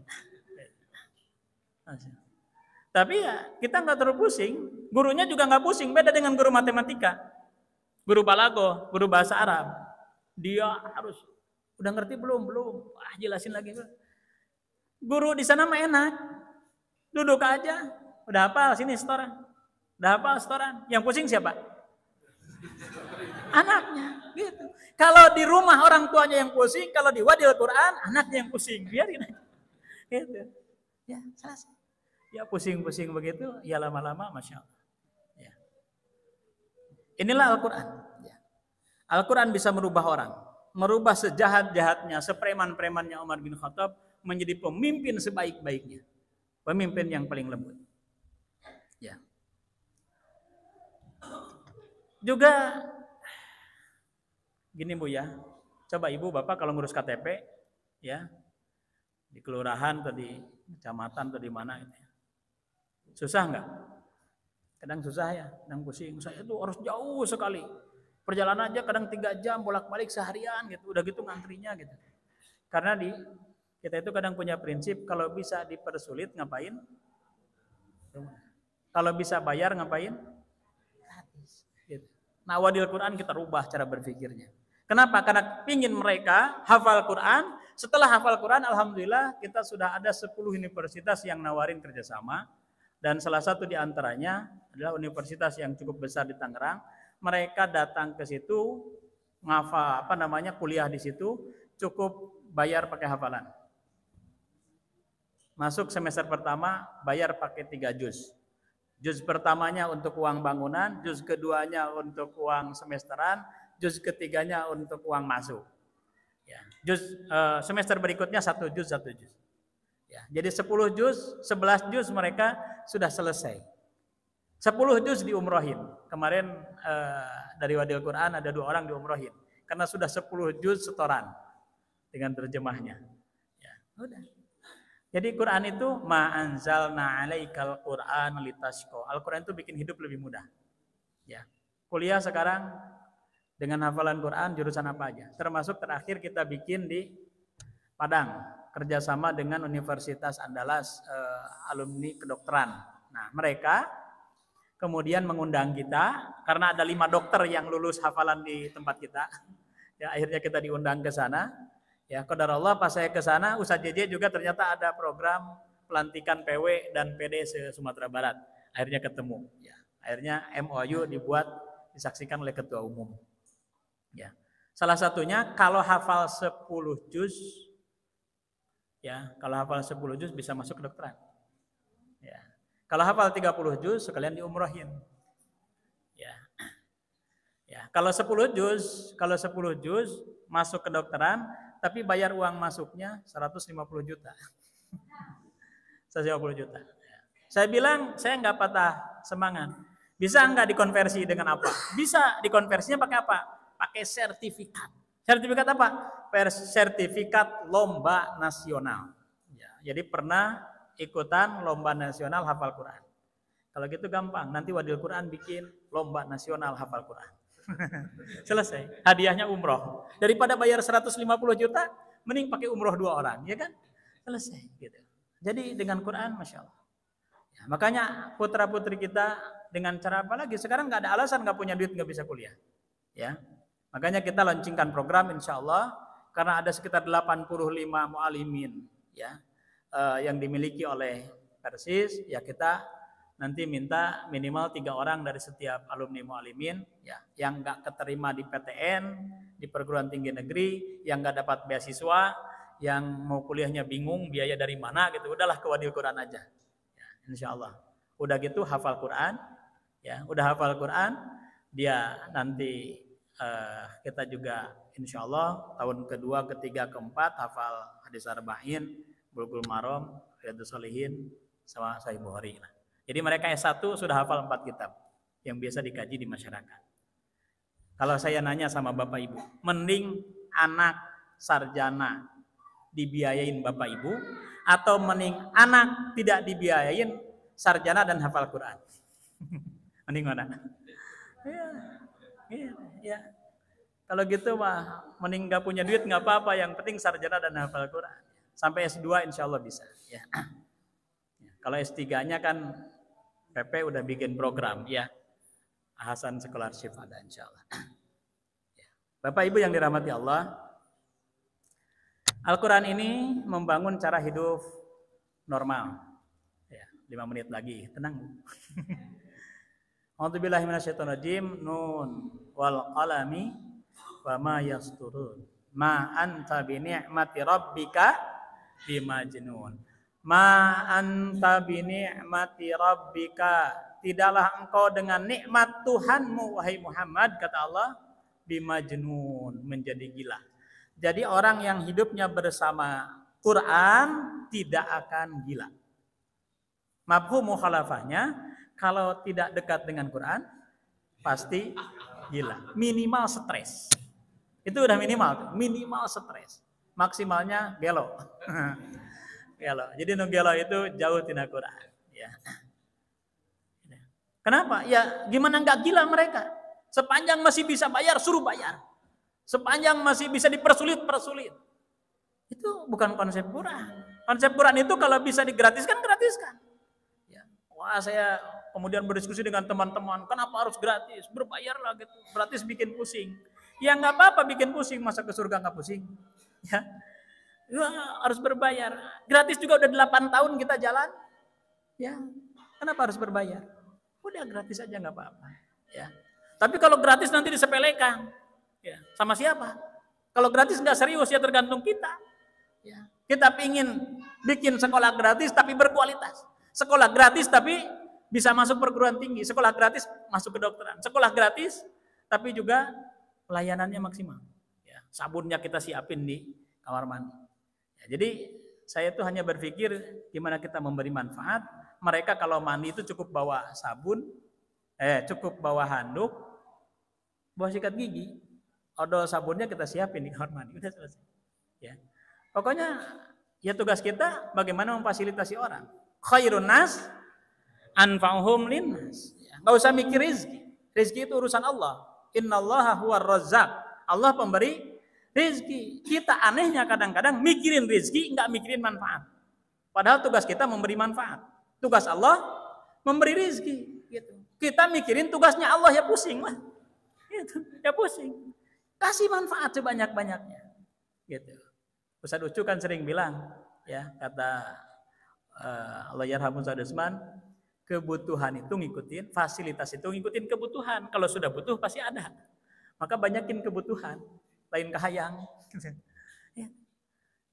Tapi ya kita nggak terlalu pusing, gurunya juga nggak pusing, beda dengan guru matematika, guru balago, guru bahasa Arab. Dia harus udah ngerti belum? Jelasin lagi. Guru di sana mah enak, duduk aja, udah hafal sini setoran, udah hafal setoran. Yang pusing siapa? Anaknya, gitu. Kalau di rumah orang tuanya yang pusing, kalau di Wadil Quran anaknya yang pusing, biarin aja. Gitu. Ya selesai. Ya pusing-pusing begitu, ya lama-lama masya Allah. Ya. Inilah Al-Quran. Al-Quran bisa merubah orang, merubah sejahat-jahatnya, sepreman-premannya Umar bin Khattab menjadi pemimpin sebaik-baiknya, pemimpin yang paling lembut. Ya. Juga gini Bu ya, coba Ibu Bapak kalau ngurus KTP ya di kelurahan atau di kecamatan atau di mana gitu ya. Susah nggak? Kadang susah ya, kadang pusing. Saya itu harus jauh sekali. Perjalanan aja kadang 3 jam bolak-balik seharian gitu. Udah gitu ngantrinya gitu. Karena kita itu kadang punya prinsip kalau bisa dipersulit ngapain? Kalau bisa bayar ngapain? Gratis. Gitu. Nah, wadil Quran kita rubah cara berpikirnya. Kenapa? Karena ingin mereka hafal Quran. Setelah hafal Quran, alhamdulillah kita sudah ada 10 universitas yang nawarin kerjasama. Dan salah satu di antaranya adalah universitas yang cukup besar di Tangerang. Mereka datang ke situ, kuliah di situ, cukup bayar pakai hafalan. Masuk semester pertama, bayar pakai 3 juz. Juz pertamanya untuk uang bangunan, juz keduanya untuk uang semesteran, juz ketiganya untuk uang masuk. Ya, semester berikutnya 1 juz. Ya, jadi 10 juz, 11 juz mereka sudah selesai. 10 juz diumrohin. Kemarin dari Wadil Quran ada 2 orang diumrohin. Karena sudah 10 juz setoran dengan terjemahnya. Ya, udah. Jadi Quran itu ma anzalna 'alaikal Qur'an litashqa. Al-Quran itu bikin hidup lebih mudah. Ya. Kuliah sekarang dengan hafalan Quran jurusan apa aja. Termasuk terakhir kita bikin di Padang, kerjasama dengan Universitas Andalas alumni kedokteran. Nah, mereka kemudian mengundang kita karena ada 5 dokter yang lulus hafalan di tempat kita. Ya, akhirnya kita diundang ke sana. Ya, qadarullah pas saya ke sana, Ustadz JJ juga ternyata ada program pelantikan PW dan PD se-Sumatera Barat. Akhirnya ketemu. Ya, akhirnya MOU dibuat, disaksikan oleh ketua umum. Ya. Salah satunya kalau hafal 10 juz, ya, kalau hafal 10 juz bisa masuk kedokteran. Ya. Kalau hafal 30 juz sekalian diumrohin. Ya. Ya, kalau 10 juz masuk kedokteran, tapi bayar uang masuknya 150 juta. 150 juta. Saya bilang, saya nggak patah semangat. Bisa nggak dikonversi dengan apa? Bisa dikonversinya pakai apa? Pakai sertifikat. Sertifikat apa? Sertifikat lomba nasional. Ya, jadi pernah ikutan lomba nasional hafal Quran. Kalau gitu gampang. Nanti Wadil Quran bikin lomba nasional hafal Quran. Selesai. Hadiahnya umroh. Daripada bayar 150 juta, mending pakai umroh 2 orang, ya kan? Selesai. Gitu. Jadi dengan Quran, masya Allah. Ya, makanya putra putri kita dengan cara apa lagi? Sekarang nggak ada alasan nggak punya duit nggak bisa kuliah. Ya. Makanya kita launchingkan program insya Allah karena ada sekitar 85 mu'alimin ya yang dimiliki oleh Persis, ya kita nanti minta minimal 3 orang dari setiap alumni mu'alimin ya yang nggak keterima di PTN, di perguruan tinggi negeri, yang nggak dapat beasiswa, yang mau kuliahnya bingung biaya dari mana gitu, udahlah ke Wadil Quran aja. Ya, insya Allah. Udah gitu hafal Quran, ya udah hafal Quran, dia nanti kita juga insya Allah tahun kedua, ketiga, keempat hafal hadis arba'in, Bulughul Maram, Riyadhus Shalihin, sama Sahih Bukhari. Jadi mereka S1 sudah hafal 4 kitab yang biasa dikaji di masyarakat. Kalau saya nanya sama Bapak Ibu, mending anak sarjana dibiayain Bapak Ibu atau mending anak tidak dibiayain sarjana dan hafal Quran? Mending mana? Ya. Kalau gitu mah mending gak punya duit nggak apa-apa, yang penting sarjana dan hafal Quran. Sampai S2 insya Allah bisa. Ya. Kalau S3-nya kan PP udah bikin program ya. Hasan Scholarship ada insya Allah. Ya. Bapak Ibu yang dirahmati Allah, Al-Quran ini membangun cara hidup normal. Ya, 5 menit lagi, tenang. A'udzubillahi minasyaitonirrajim. Nun wal qalami wa ma yasturun. Ma anta bi ni'mati rabbika bimajnun. Ma anta bi ni'mati rabbika tidaklah engkau dengan nikmat Tuhanmu wahai Muhammad, kata Allah, bimajnun, menjadi gila. Jadi orang yang hidupnya bersama Quran tidak akan gila. Mafhum mukhalafahnya, kalau tidak dekat dengan Quran pasti gila, minimal stres. Itu udah minimal stres. Maksimalnya gelo. Gelo. Jadi nu gelo itu jauh tina Quran, ya. Kenapa? Ya gimana nggak gila mereka? Sepanjang masih bisa bayar, suruh bayar. Sepanjang masih bisa dipersulit, persulit. Itu bukan konsep Quran. Konsep Quran itu kalau bisa digratiskan, gratiskan. Ya. Wah, saya kemudian berdiskusi dengan teman-teman, kenapa harus gratis? Berbayarlah gitu. Gratis bikin pusing. Ya nggak apa-apa bikin pusing, masa ke surga nggak pusing? Ya. Ya, harus berbayar. Gratis juga udah 8 tahun kita jalan. Ya. Kenapa harus berbayar? Udah gratis aja nggak apa-apa. Ya. Tapi kalau gratis nanti disepelekan. Ya. Sama siapa? Kalau gratis nggak serius ya tergantung kita. Ya. Kita pingin bikin sekolah gratis tapi berkualitas. Sekolah gratis tapi bisa masuk perguruan tinggi. Sekolah gratis masuk kedokteran. Sekolah gratis tapi juga pelayanannya maksimal. Ya. Sabunnya kita siapin di kamar mandi. Ya, jadi saya tuh hanya berpikir gimana kita memberi manfaat. Mereka kalau mandi itu cukup bawa sabun, cukup bawa handuk, bawa sikat gigi, odol sabunnya kita siapin di kamar mandi, udah selesai. Ya, pokoknya ya tugas kita bagaimana memfasilitasi orang. Khairun nas anfa'uhum linnas. Ya, nggak usah mikir rizki. Rizki itu urusan Allah. Innallaha huwar razzaq. Allah pemberi rizki. Kita anehnya kadang-kadang mikirin rizki, nggak mikirin manfaat. Padahal tugas kita memberi manfaat. Tugas Allah memberi rizki. Gitu. Kita mikirin tugasnya Allah, ya pusing lah. Gitu. Ya pusing. Kasih manfaat sebanyak-banyaknya. Gitu. Ustaz Ucu kan sering bilang, ya kata Allah yarhamu Ustaz Usman, kebutuhan itu ngikutin, fasilitas itu ngikutin kebutuhan. Kalau sudah butuh pasti ada. Maka banyakin kebutuhan, lain kahayang.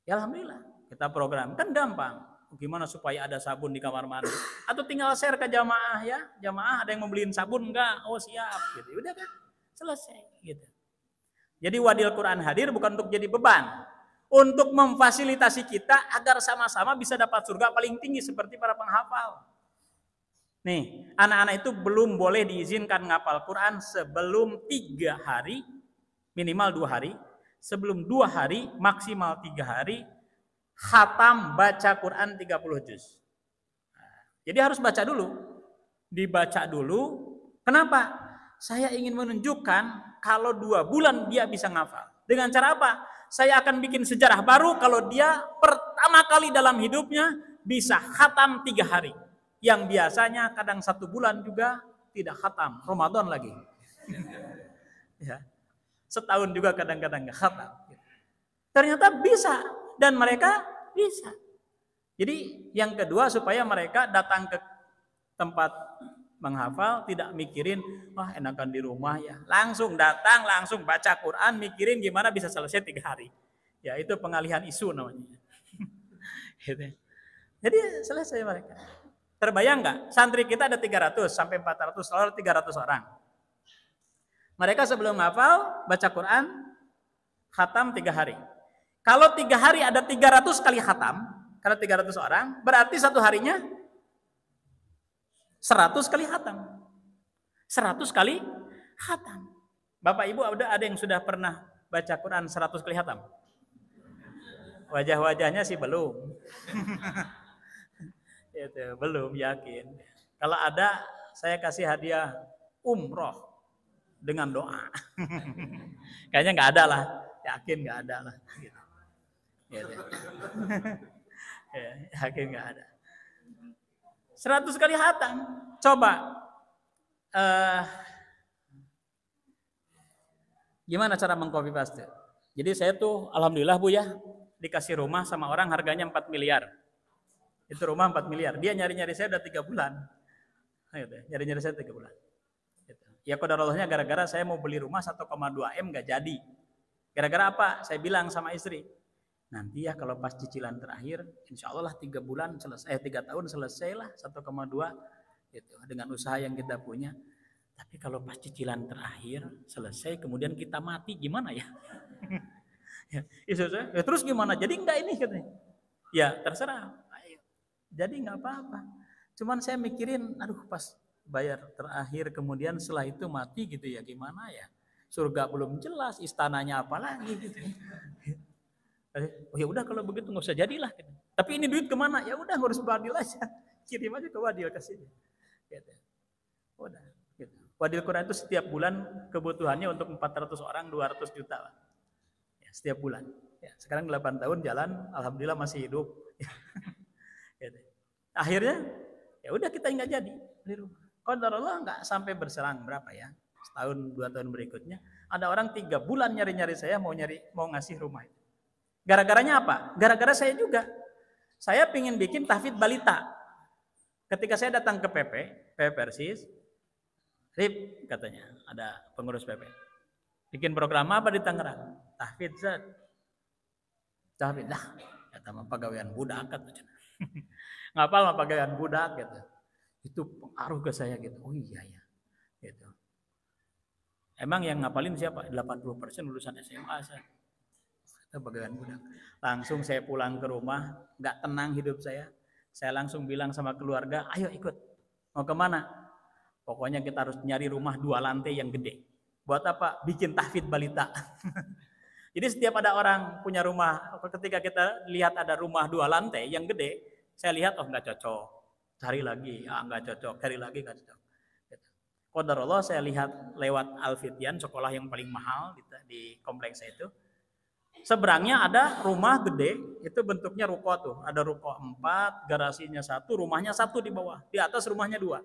Ya alhamdulillah, kita program kan gampang. Gimana supaya ada sabun di kamar mandi? Atau tinggal share ke jamaah ya, jamaah ada yang mau beliin sabun enggak? Oh siap, gitu. Udah kan, selesai. Gitu. Jadi wadil Quran hadir bukan untuk jadi beban, untuk memfasilitasi kita agar sama-sama bisa dapat surga paling tinggi seperti para penghafal. Nih, anak-anak itu belum boleh diizinkan ngapal Quran sebelum 3 hari, minimal 2 hari, sebelum 2 hari, maksimal 3 hari. Khatam baca Quran 30 juz. Jadi harus baca dulu. Dibaca dulu. Kenapa? Saya ingin menunjukkan kalau 2 bulan dia bisa ngafal. Dengan cara apa? Saya akan bikin sejarah baru kalau dia pertama kali dalam hidupnya bisa khatam 3 hari. Yang biasanya kadang 1 bulan juga tidak khatam. Ramadan lagi. Ya. Setahun juga kadang-kadang nggak khatam. Ternyata bisa. Dan mereka bisa. Jadi yang kedua supaya mereka datang ke tempat menghafal tidak mikirin wah enakan di rumah ya. Langsung datang, langsung baca Quran, mikirin gimana bisa selesai 3 hari. Ya itu pengalihan isu namanya. Gitu. Jadi selesai mereka. Terbayang nggak? Santri kita ada 300 sampai 400, selalu 300 orang. Mereka sebelum hafal baca Quran, khatam 3 hari. Kalau 3 hari ada 300 kali khatam, karena 300 orang, berarti 1 harinya 100 kali khatam. 100 kali khatam. Bapak Ibu ada yang sudah pernah baca Quran 100 kali khatam? Wajah-wajahnya sih belum. Itu belum yakin. Kalau ada, saya kasih hadiah umroh dengan doa. Kayaknya nggak ada lah, yakin nggak ada lah. Gitu. Gitu. Ya, yakin nggak ada. 100 kali khatam. Coba gimana cara mengcopy paste? Jadi saya tuh alhamdulillah Bu ya, dikasih rumah sama orang harganya 4 miliar. Itu rumah 4 miliar. Dia nyari-nyari saya udah 3 bulan. Nyari-nyari saya 3 bulan. Ya qadarallahnya gara-gara saya mau beli rumah 1,2 M nggak jadi. Gara-gara apa? Saya bilang sama istri, nanti ya kalau pas cicilan terakhir, insya Allah lah 3 bulan selesai, 3 tahun selesai lah 1,2. gitu, dengan usaha yang kita punya. Tapi kalau pas cicilan terakhir selesai, kemudian kita mati, gimana ya? Ya, ya, terus gimana? Jadi enggak ini katanya. Ya terserah. Ayo. Jadi enggak apa-apa. Cuman saya mikirin, aduh pas bayar terakhir kemudian setelah itu mati gitu ya, gimana ya? Surga belum jelas, istananya apa lagi gitu. Oh ya udah kalau begitu nggak usah jadilah. Gitu. Tapi ini duit kemana? Ya udah ngurus Wadil aja, kirim aja ke Wadil kasih. Gitu. Udah. Gitu. Wadil Quran itu setiap bulan kebutuhannya untuk 400 orang 200 juta. Ya, setiap bulan. Ya, sekarang 8 tahun jalan, alhamdulillah masih hidup. Gitu. Akhirnya ya udah kita nggak jadi beli rumah. Qadarullah nggak sampai berserang berapa ya? Setahun 2 tahun berikutnya ada orang 3 bulan nyari-nyari saya mau ngasih rumah itu. Gara-garanya apa? Gara-gara saya juga. Saya pingin bikin tahfidz balita. Ketika saya datang ke PP Persis, Rip katanya ada pengurus PP. Bikin program apa di Tangerang? Tahfidz. Tahfidz dah. Kata mah pegawaian budak katanya. Ngapal mah pegawaian budak gitu. Itu pengaruh ke saya gitu. Oh iya ya. Gitu. Emang yang ngapalin siapa? 80% lulusan SMA saya. Pegawaian budak. Langsung saya pulang ke rumah, nggak tenang hidup saya. Saya langsung bilang sama keluarga, ayo ikut. Mau kemana? Pokoknya kita harus nyari rumah 2 lantai yang gede. Buat apa? Bikin tahfidz balita. Jadi setiap ada orang punya rumah, ketika kita lihat ada rumah 2 lantai yang gede, saya lihat oh nggak cocok, cari lagi, nggak cocok, cari lagi nggak cocok. Qadarullah saya lihat lewat Al-Fityan, sekolah yang paling mahal di kompleks saya itu. Seberangnya ada rumah gede, itu bentuknya ruko tuh. Ada ruko 4, garasinya 1, rumahnya 1 di bawah. Di atas rumahnya 2.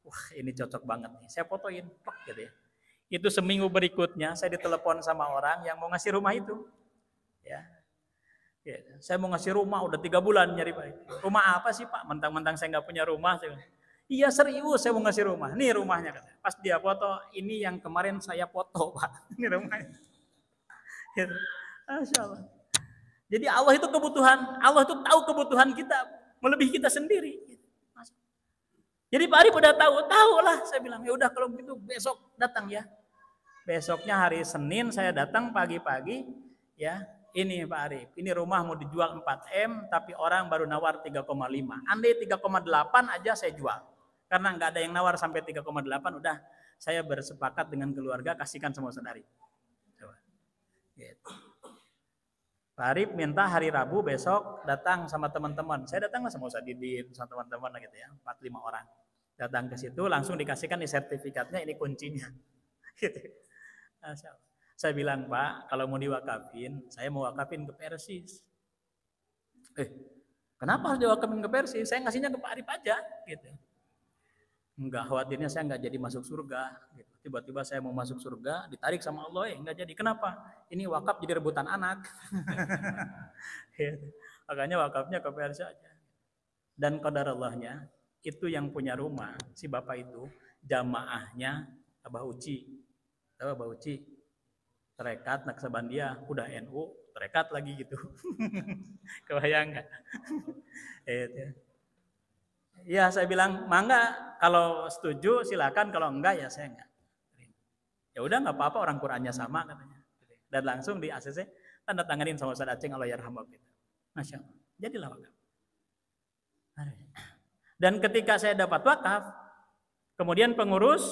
Wah ini cocok banget nih. Saya fotoin, gitu ya. Itu seminggu berikutnya saya ditelepon sama orang yang mau ngasih rumah itu. Ya. Saya mau ngasih rumah, udah 3 bulan nyari Pak. Rumah apa sih Pak? Mentang-mentang saya nggak punya rumah. Iya serius saya mau ngasih rumah. Nih rumahnya. Pas dia foto, ini yang kemarin saya foto Pak. Ini rumahnya. Gitu. Masya Allah. Jadi Allah itu kebutuhan, Allah itu tahu kebutuhan kita melebihi kita sendiri. Jadi Pak Arif udah tahu lah. Saya bilang ya udah kalau begitu besok datang ya. Besoknya hari Senin saya datang pagi-pagi ya. Ini Pak Arif, ini rumah mau dijual 4M tapi orang baru nawar 3,5. Andai 3,8 aja saya jual. Karena nggak ada yang nawar sampai 3,8 udah saya bersepakat dengan keluarga kasihkan semua saudari. Coba. Gitu. Pak Arif minta hari Rabu besok datang sama teman-teman. Saya datanglah sama Ustaz Didin, sama teman-teman gitu ya, 4-5 orang. Datang ke situ langsung dikasihkan di sertifikatnya ini kuncinya. Gitu. Saya bilang Pak, kalau mau diwakafin, saya mau wakafin ke Persis. Kenapa harus diwakafin ke Persis? Saya ngasihnya ke Pak Arif aja, gitu. Enggak, khawatirnya saya enggak jadi masuk surga. Gitu. Tiba-tiba saya mau masuk surga, ditarik sama Allah, enggak jadi. Kenapa? Ini wakaf jadi rebutan anak. Gitu. Makanya wakafnya ke Persis aja. Dan qadarallahnya, itu yang punya rumah, si bapak itu, jamaahnya Abah Uci. Tahu Abah Uci? Terekat Naksabandia, udah NU, terekat lagi gitu. Kebayang enggak? Ya saya bilang, mangga kalau setuju silakan, kalau enggak ya saya enggak. Ya udah enggak apa-apa, orang Qur'annya sama katanya. Dan langsung di ACC tanda tanganin sama Ustaz Aceng Allah yarhamah gitu. Masya Allah. Jadilah wakaf. Dan ketika saya dapat wakaf, kemudian pengurus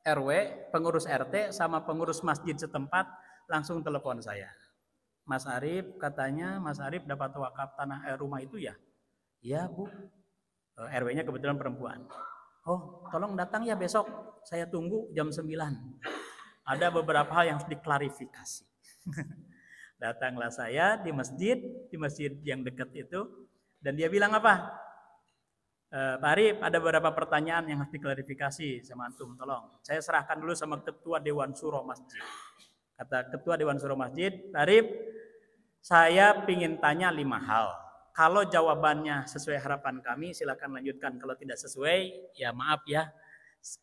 RW, pengurus RT sama pengurus masjid setempat langsung telepon saya. Mas Arif katanya Mas Arif dapat wakaf tanah rumah itu ya? Iya Bu. RW-nya kebetulan perempuan. Oh, tolong datang ya besok. Saya tunggu jam 9. Ada beberapa hal yang harus diklarifikasi. Datanglah saya di masjid yang dekat itu, dan dia bilang apa? Pak Arif, ada beberapa pertanyaan yang harus diklarifikasi sama antum, tolong. Saya serahkan dulu sama Ketua Dewan Syuro Masjid. Kata Ketua Dewan Syuro Masjid, Pak Arif, saya ingin tanya 5 hal. Kalau jawabannya sesuai harapan kami, silakan lanjutkan. Kalau tidak sesuai, ya maaf ya,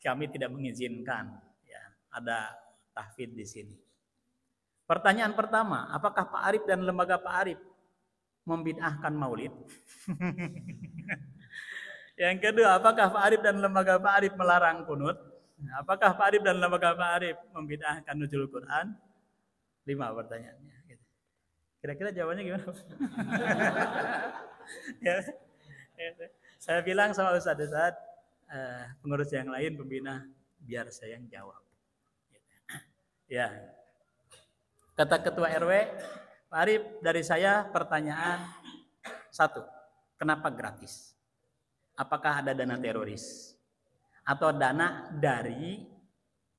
kami tidak mengizinkan. Ya, ada tahfidz di sini. Pertanyaan pertama, apakah Pak Arif dan lembaga Pak Arif membid'ahkan maulid? Yang kedua, apakah Pak Arif dan lembaga Pak Arif melarang kunut? Apakah Pak Arif dan lembaga Pak Arif membid'ahkan nuzul Quran? 5 pertanyaannya. Kira-kira jawabannya gimana? Ya, saya bilang sama Ustadz, pengurus yang lain, pembina, biar saya yang jawab. Ya, kata Ketua RW, Pak Arif, dari saya pertanyaan 1, kenapa gratis? Apakah ada dana teroris? Atau dana dari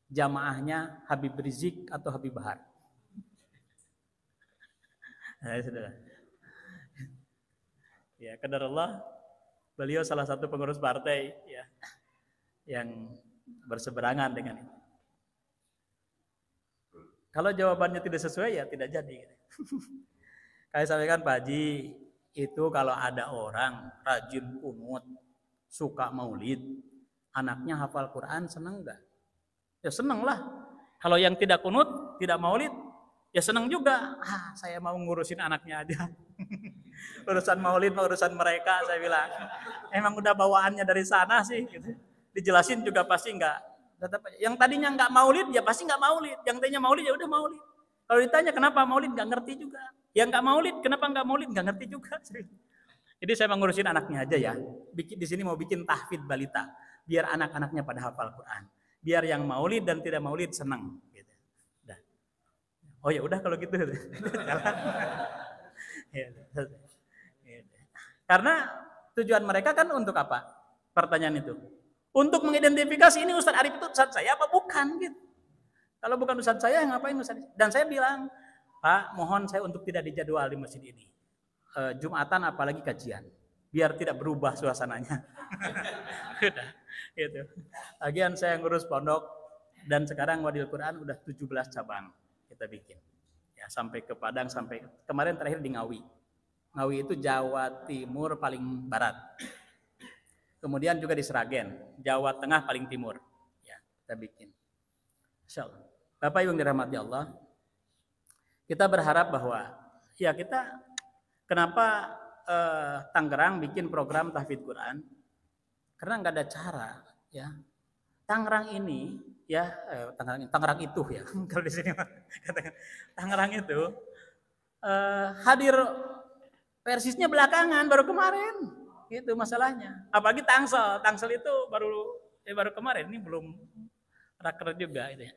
jamaahnya Habib Rizik atau Habib Bahar? Nah, saudara. Ya, qadarullah, beliau salah satu pengurus partai ya yang berseberangan dengan itu. Kalau jawabannya tidak sesuai ya tidak jadi. Kayak sampaikan Pak Haji, itu kalau ada orang rajin kunut, suka maulid, anaknya hafal Quran, seneng enggak? Ya seneng lah. Kalau yang tidak kunut, tidak maulid, ya seneng juga. Saya mau ngurusin anaknya aja. Urusan maulid, urusan mereka, saya bilang. Emang udah bawaannya dari sana sih. Gitu. Dijelasin juga pasti enggak. Yang tadinya enggak maulid, ya pasti enggak maulid. Yang tadinya maulid, ya udah maulid. Kalau ditanya kenapa maulid, enggak ngerti juga. Yang enggak maulid, kenapa enggak maulid, enggak ngerti juga. Jadi saya mau ngurusin anaknya aja ya. Di sini mau bikin tahfidz balita. Biar anak-anaknya pada hafal Quran. Biar yang maulid dan tidak maulid senang. Gitu. Udah. Oh ya udah kalau gitu. Karena tujuan mereka kan untuk apa? Pertanyaan itu. Untuk mengidentifikasi ini Ustadz Arif itu Ustadz saya apa bukan gitu. Kalau bukan Ustadz saya ngapain Ustadz? Dan saya bilang, Pak, mohon saya untuk tidak dijadwal di masjid ini. Jumatan apalagi kajian. Biar tidak berubah suasananya. Udah, gitu. Lagian saya ngurus pondok dan sekarang Wadil Quran udah 17 cabang kita bikin. Ya, sampai ke Padang, sampai kemarin terakhir di Ngawi. Ngawi itu Jawa Timur paling barat. Kemudian juga di Sragen, Jawa Tengah paling timur. Ya, kita bikin. Insyaallah. Bapak Ibu yang dirahmati Allah, kita berharap bahwa ya kita kenapa Tangerang bikin program tahfidz Quran? Karena nggak ada cara, ya. Tangerang ini, ya Tangerang itu ya. Kalau di sini Tangerang itu hadir persisnya belakangan, baru kemarin. Itu masalahnya. Apalagi Tangsel, Tangsel itu baru kemarin, ini belum raker juga itu ya.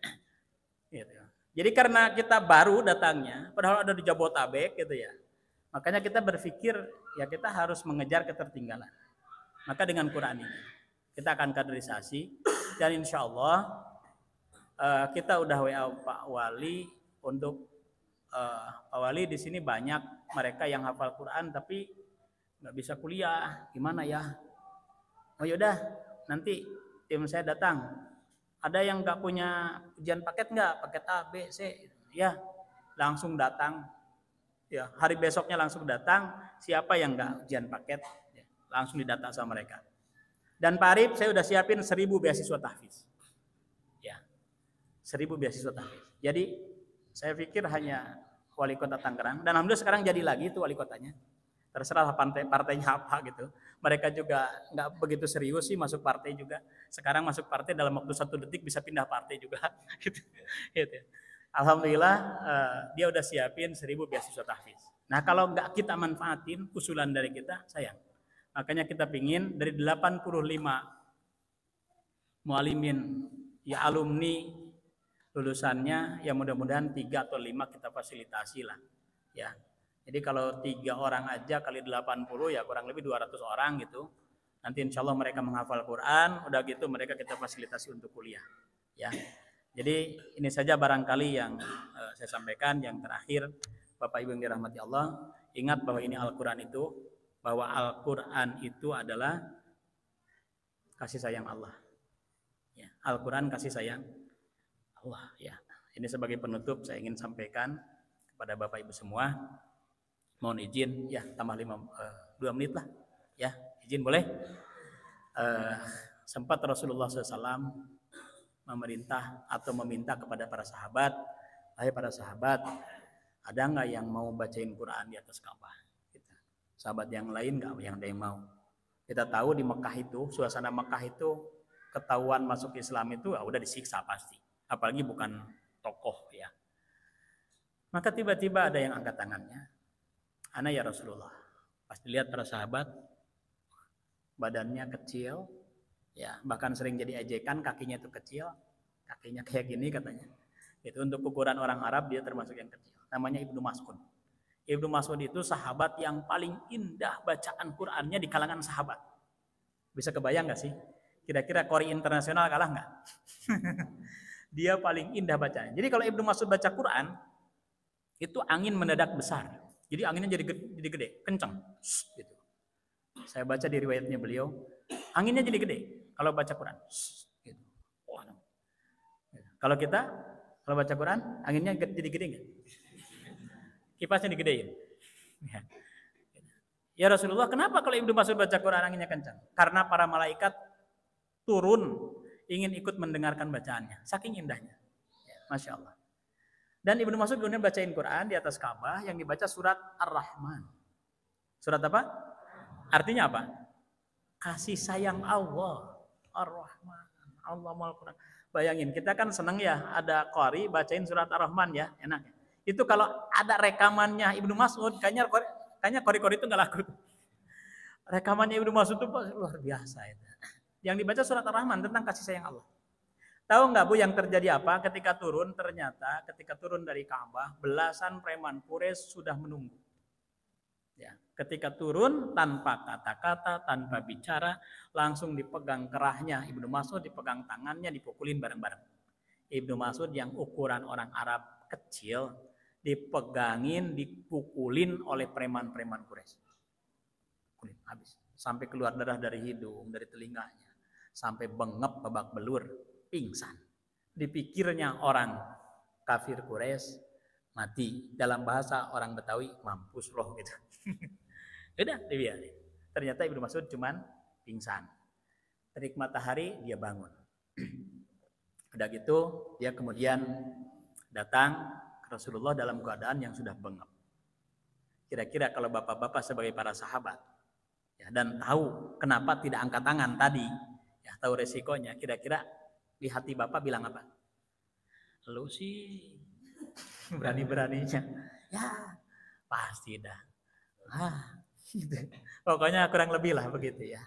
Gitu. Jadi karena kita baru datangnya, padahal ada di Jabotabek gitu ya. Makanya kita berpikir ya kita harus mengejar ketertinggalan. Maka dengan Quran ini kita akan kaderisasi dan insya Allah kita udah WA Pak Wali untuk Pak Wali di sini banyak mereka yang hafal Quran tapi nggak bisa kuliah, gimana ya? Oh yaudah nanti tim saya datang. Ada yang nggak punya ujian paket nggak? Paket A, B, C, ya langsung datang. Ya, hari besoknya langsung datang, siapa yang enggak ujian paket, ya, langsung didata sama mereka. Dan Pak Arif, saya udah siapin 1000 beasiswa tahfidz. Ya, 1000 beasiswa tahfidz. Jadi, saya pikir hanya wali kota Tangerang, dan alhamdulillah sekarang jadi lagi itu wali kotanya. Terserah partainya apa gitu. Mereka juga enggak begitu serius sih masuk partai juga. Sekarang masuk partai dalam waktu 1 detik bisa pindah partai juga. Gitu. Alhamdulillah dia udah siapin 1000 beasiswa tahfidz. Nah kalau nggak kita manfaatin usulan dari kita, sayang. Makanya kita pingin dari 85 mualimin ya alumni lulusannya ya mudah-mudahan 3 atau 5 kita fasilitasi lah. Ya. Jadi kalau 3 orang aja kali 80 ya kurang lebih 200 orang gitu. Nanti insya Allah mereka menghafal Quran, udah gitu mereka kita fasilitasi untuk kuliah. Ya. Jadi ini saja barangkali yang saya sampaikan. Yang terakhir, Bapak Ibu yang dirahmati Allah, ingat bahwa ini Al-Quran itu, bahwa Al-Quran itu adalah kasih sayang Allah. Ya, Al-Quran kasih sayang Allah. Ya, ini sebagai penutup saya ingin sampaikan kepada Bapak Ibu semua. Mohon izin, ya tambah 2 menit lah. Ya, izin boleh. Sempat Rasulullah SAW memerintah atau meminta kepada para sahabat, hai para sahabat, ada nggak yang mau bacain Quran di atas Ka'bah? Gitu. Sahabat yang lain nggak yang ada yang mau. Kita tahu di Mekah itu, suasana Mekah itu ketahuan masuk Islam itu udah disiksa pasti. Apalagi bukan tokoh ya. Maka tiba-tiba ada yang angkat tangannya. Ana ya Rasulullah. Pas dilihat para sahabat, badannya kecil, ya bahkan sering jadi ejekan, kakinya itu kecil, kakinya kayak gini katanya. Itu untuk ukuran orang Arab dia termasuk yang kecil. Namanya Ibnu Mas'ud. Ibnu Mas'ud itu sahabat yang paling indah bacaan Qur'annya di kalangan sahabat. Bisa kebayang nggak sih? Kira-kira Qori internasional kalah nggak? Dia paling indah bacaan. Jadi kalau Ibnu Mas'ud baca Quran, itu angin mendadak besar. Jadi anginnya jadi gede, kencang. Gitu. Saya baca di riwayatnya beliau, anginnya jadi gede kalau baca Quran. Gitu. Kalau baca Quran, anginnya jadi gede nggak? Kipasnya digedein. Ya Rasulullah, kenapa kalau Ibnu Mas'ud baca Quran anginnya kencang? Karena para malaikat turun ingin ikut mendengarkan bacaannya. Saking indahnya. Ya, Masya Allah. Dan Ibnu Mas'ud kemudian bacain Quran di atas Ka'bah yang dibaca surat Ar-Rahman. Surat apa? Artinya apa? Kasih sayang Allah. Ar-Rahman. Allah Al-Quran. Bayangin, kita kan seneng ya ada qari bacain surat Ar-Rahman ya, enak ya. Itu kalau ada rekamannya Ibnu Mas'ud, kayaknya qori-qori itu nggak laku. Rekamannya Ibnu Mas'ud itu luar biasa itu. Yang dibaca surat Ar-Rahman tentang kasih sayang Allah. Tahu nggak Bu yang terjadi apa ketika turun? Ternyata ketika turun dari Ka'bah, belasan preman Quraisy sudah menunggu. Ya, ketika turun tanpa kata-kata, tanpa bicara, langsung dipegang kerahnya Ibnu Mas'ud, dipegang tangannya, dipukulin bareng-bareng. Ibnu Mas'ud yang ukuran orang Arab kecil, dipegangin, dipukulin oleh preman-preman Quraisy. Habis. Sampai keluar darah dari hidung, dari telinganya. Sampai bengep, babak belur, pingsan. Dipikirnya orang kafir Quraisy mati. Dalam bahasa orang Betawi, mampus loh gitu. Udah, dibiarin. Ternyata Ibnu Mas'ud cuman pingsan. Terik matahari, dia bangun. Udah gitu, dia kemudian datang Rasulullah dalam keadaan yang sudah bengap. Kira-kira kalau bapak-bapak sebagai para sahabat ya, dan tahu kenapa tidak angkat tangan tadi, ya tahu resikonya, kira-kira di hati bapak bilang apa? Lu sih berani-beraninya, ya pasti dah. Gitu. Pokoknya kurang lebih lah begitu ya.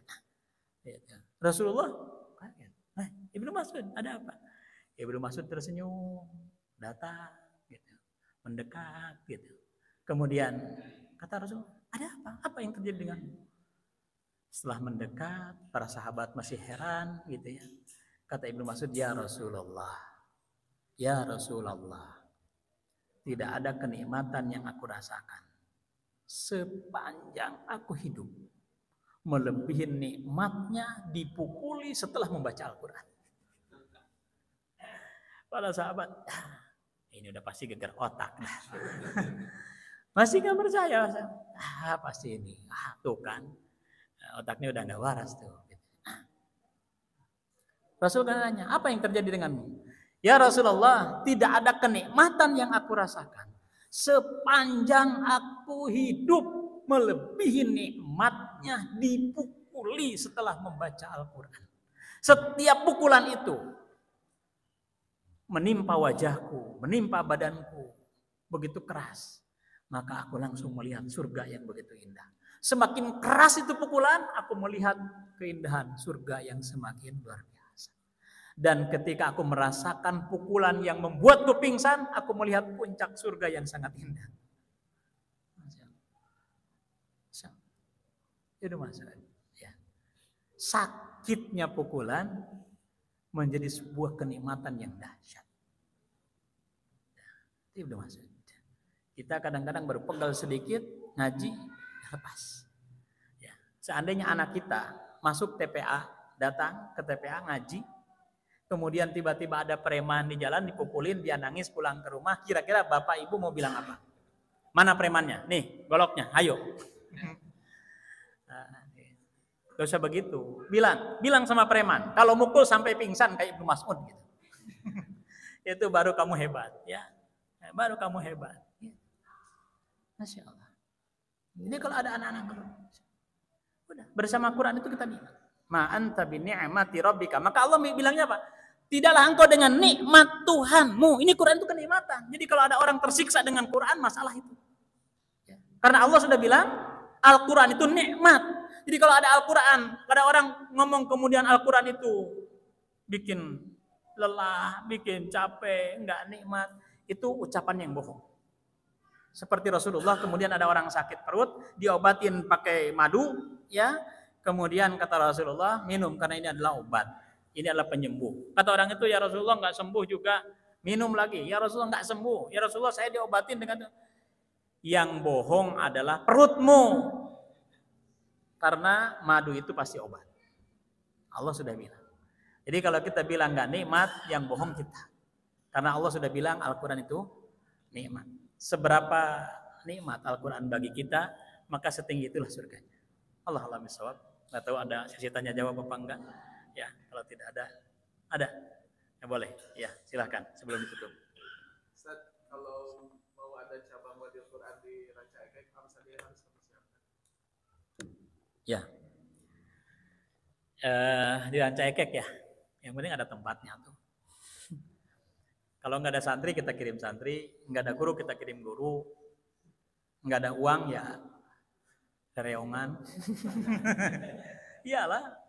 Rasulullah, Ibnu Mas'ud ada apa? Ibnu Mas'ud tersenyum, datang. Mendekat gitu. Kemudian kata Rasul, ada apa? Apa yang terjadi denganmu? Setelah mendekat, para sahabat masih heran gitu ya. Kata Ibnu Mas'ud, ya Rasulullah, tidak ada kenikmatan yang aku rasakan sepanjang aku hidup melebihi nikmatnya dipukuli setelah membaca Al-Quran. Para sahabat, ini udah pasti geger otak. Masih gak percaya. Pasti ini. Tuh kan. Otaknya udah gak waras tuh. Rasul kan nanya, apa yang terjadi denganmu? Ya Rasulullah, tidak ada kenikmatan yang aku rasakan sepanjang aku hidup melebihi nikmatnya dipukuli setelah membaca Al-Quran. Setiap pukulan itu menimpa wajahku, menimpa badanku, begitu keras. Maka aku langsung melihat surga yang begitu indah. Semakin keras itu pukulan, aku melihat keindahan surga yang semakin luar biasa. Dan ketika aku merasakan pukulan yang membuatku pingsan, aku melihat puncak surga yang sangat indah. Itu masalah. Ya. Sakitnya pukulan menjadi sebuah kenikmatan yang dahsyat. Itu udah masuk. Kita kadang-kadang baru pegal sedikit, ngaji, lepas. Ya. Seandainya anak kita masuk TPA, datang ke TPA ngaji, kemudian tiba-tiba ada preman di jalan dipukulin, dia nangis pulang ke rumah, kira-kira bapak ibu mau bilang apa? Mana premannya? Nih, goloknya, ayo. Gak usah begitu. Bilang sama preman, kalau mukul sampai pingsan kayak Ibnu Mas'ud gitu. Itu baru kamu hebat, ya. Baru kamu hebat. Ya. Masya Allah. Ini kalau ada anak-anak, Udah, bersama Quran itu kita nikmat. Ma anta bi ni'mati rabbika. Maka Allah bilangnya apa? Tidaklah engkau dengan nikmat Tuhanmu. Ini Quran itu kenikmatan. Jadi kalau ada orang tersiksa dengan Quran, masalah itu. Karena Allah sudah bilang, Al-Quran itu nikmat. Jadi kalau ada Al-Quran, ada orang ngomong kemudian Al-Quran itu bikin lelah, bikin capek, enggak nikmat, itu ucapan yang bohong. Seperti Rasulullah, kemudian ada orang sakit perut, diobatin pakai madu, ya. Kemudian kata Rasulullah, minum karena ini adalah obat. Ini adalah penyembuh. Kata orang itu, ya Rasulullah enggak sembuh juga, minum lagi. Ya Rasulullah enggak sembuh. Ya Rasulullah saya diobatin dengan... Yang bohong adalah perutmu. Karena madu itu pasti obat. Allah sudah bilang. Jadi kalau kita bilang enggak nikmat, yang bohong kita. Karena Allah sudah bilang Al-Quran itu nikmat. Seberapa nikmat Al-Quran bagi kita, maka setinggi itulah surganya. Allah alam bisawab. Nggak tahu ada sesi tanya jawab apa enggak? Ya, kalau tidak ada. Ya boleh. Ya, silahkan sebelum ditutup. Ustaz, kalau mau ada cabang wadil Quran di Rancaikek, apa saja yang harus dipersiapkan? Ya. Di Rancaikek ya. Yang penting ada tempatnya tuh. Kalau nggak ada santri kita kirim santri, nggak ada guru kita kirim guru, nggak ada uang ya kereongan. Iyalah.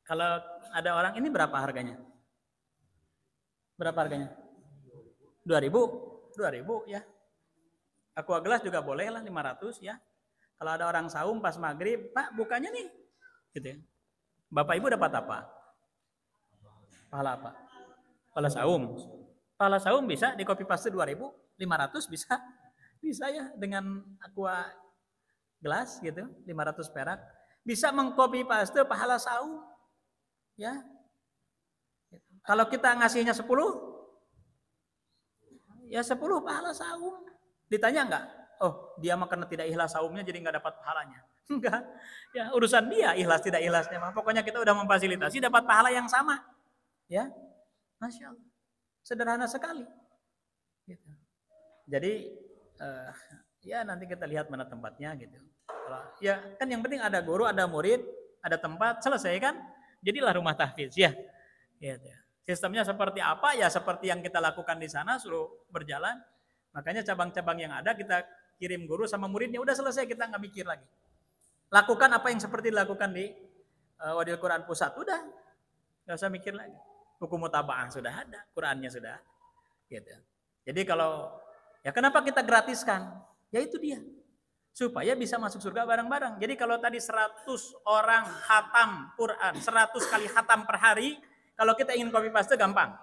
Kalau ada orang ini berapa harganya? Berapa harganya? 2.000 ya. Aqua gelas juga boleh lah 500 ya. Kalau ada orang saum pas maghrib, Pak bukanya nih, gitu ya. Bapak Ibu dapat apa? Pahala apa? Pahala saum. Pahala saum bisa di copy paste 2.500 bisa. Bisa ya dengan aqua gelas gitu, 500 perak. Bisa mengcopy paste pahala saum. Ya. Kalau kita ngasihnya 10, ya 10 pahala saum. Ditanya enggak? Oh, dia mah karena tidak ikhlas saumnya jadi enggak dapat pahalanya. Enggak. Ya, urusan dia ikhlas tidak ikhlasnya mah. Pokoknya kita udah memfasilitasi dapat pahala yang sama. Ya. Masya Allah. Sederhana sekali. Gitu. Jadi ya nanti kita lihat mana tempatnya gitu. Ya kan yang penting ada guru, ada murid, ada tempat, selesai kan? Jadilah rumah tahfiz ya. Gitu. Sistemnya seperti apa ya seperti yang kita lakukan di sana suruh berjalan. Makanya cabang-cabang yang ada kita kirim guru sama muridnya udah selesai kita nggak mikir lagi. Lakukan apa yang seperti dilakukan di Wadil Quran Pusat udah nggak usah mikir lagi. Hukum mutaba'ah sudah ada, Qurannya sudah ada. Gitu. Jadi kalau ya kenapa kita gratiskan? Ya itu dia. Supaya bisa masuk surga bareng-bareng. Jadi kalau tadi 100 orang khatam Quran, 100 kali khatam per hari, kalau kita ingin copy paste gampang.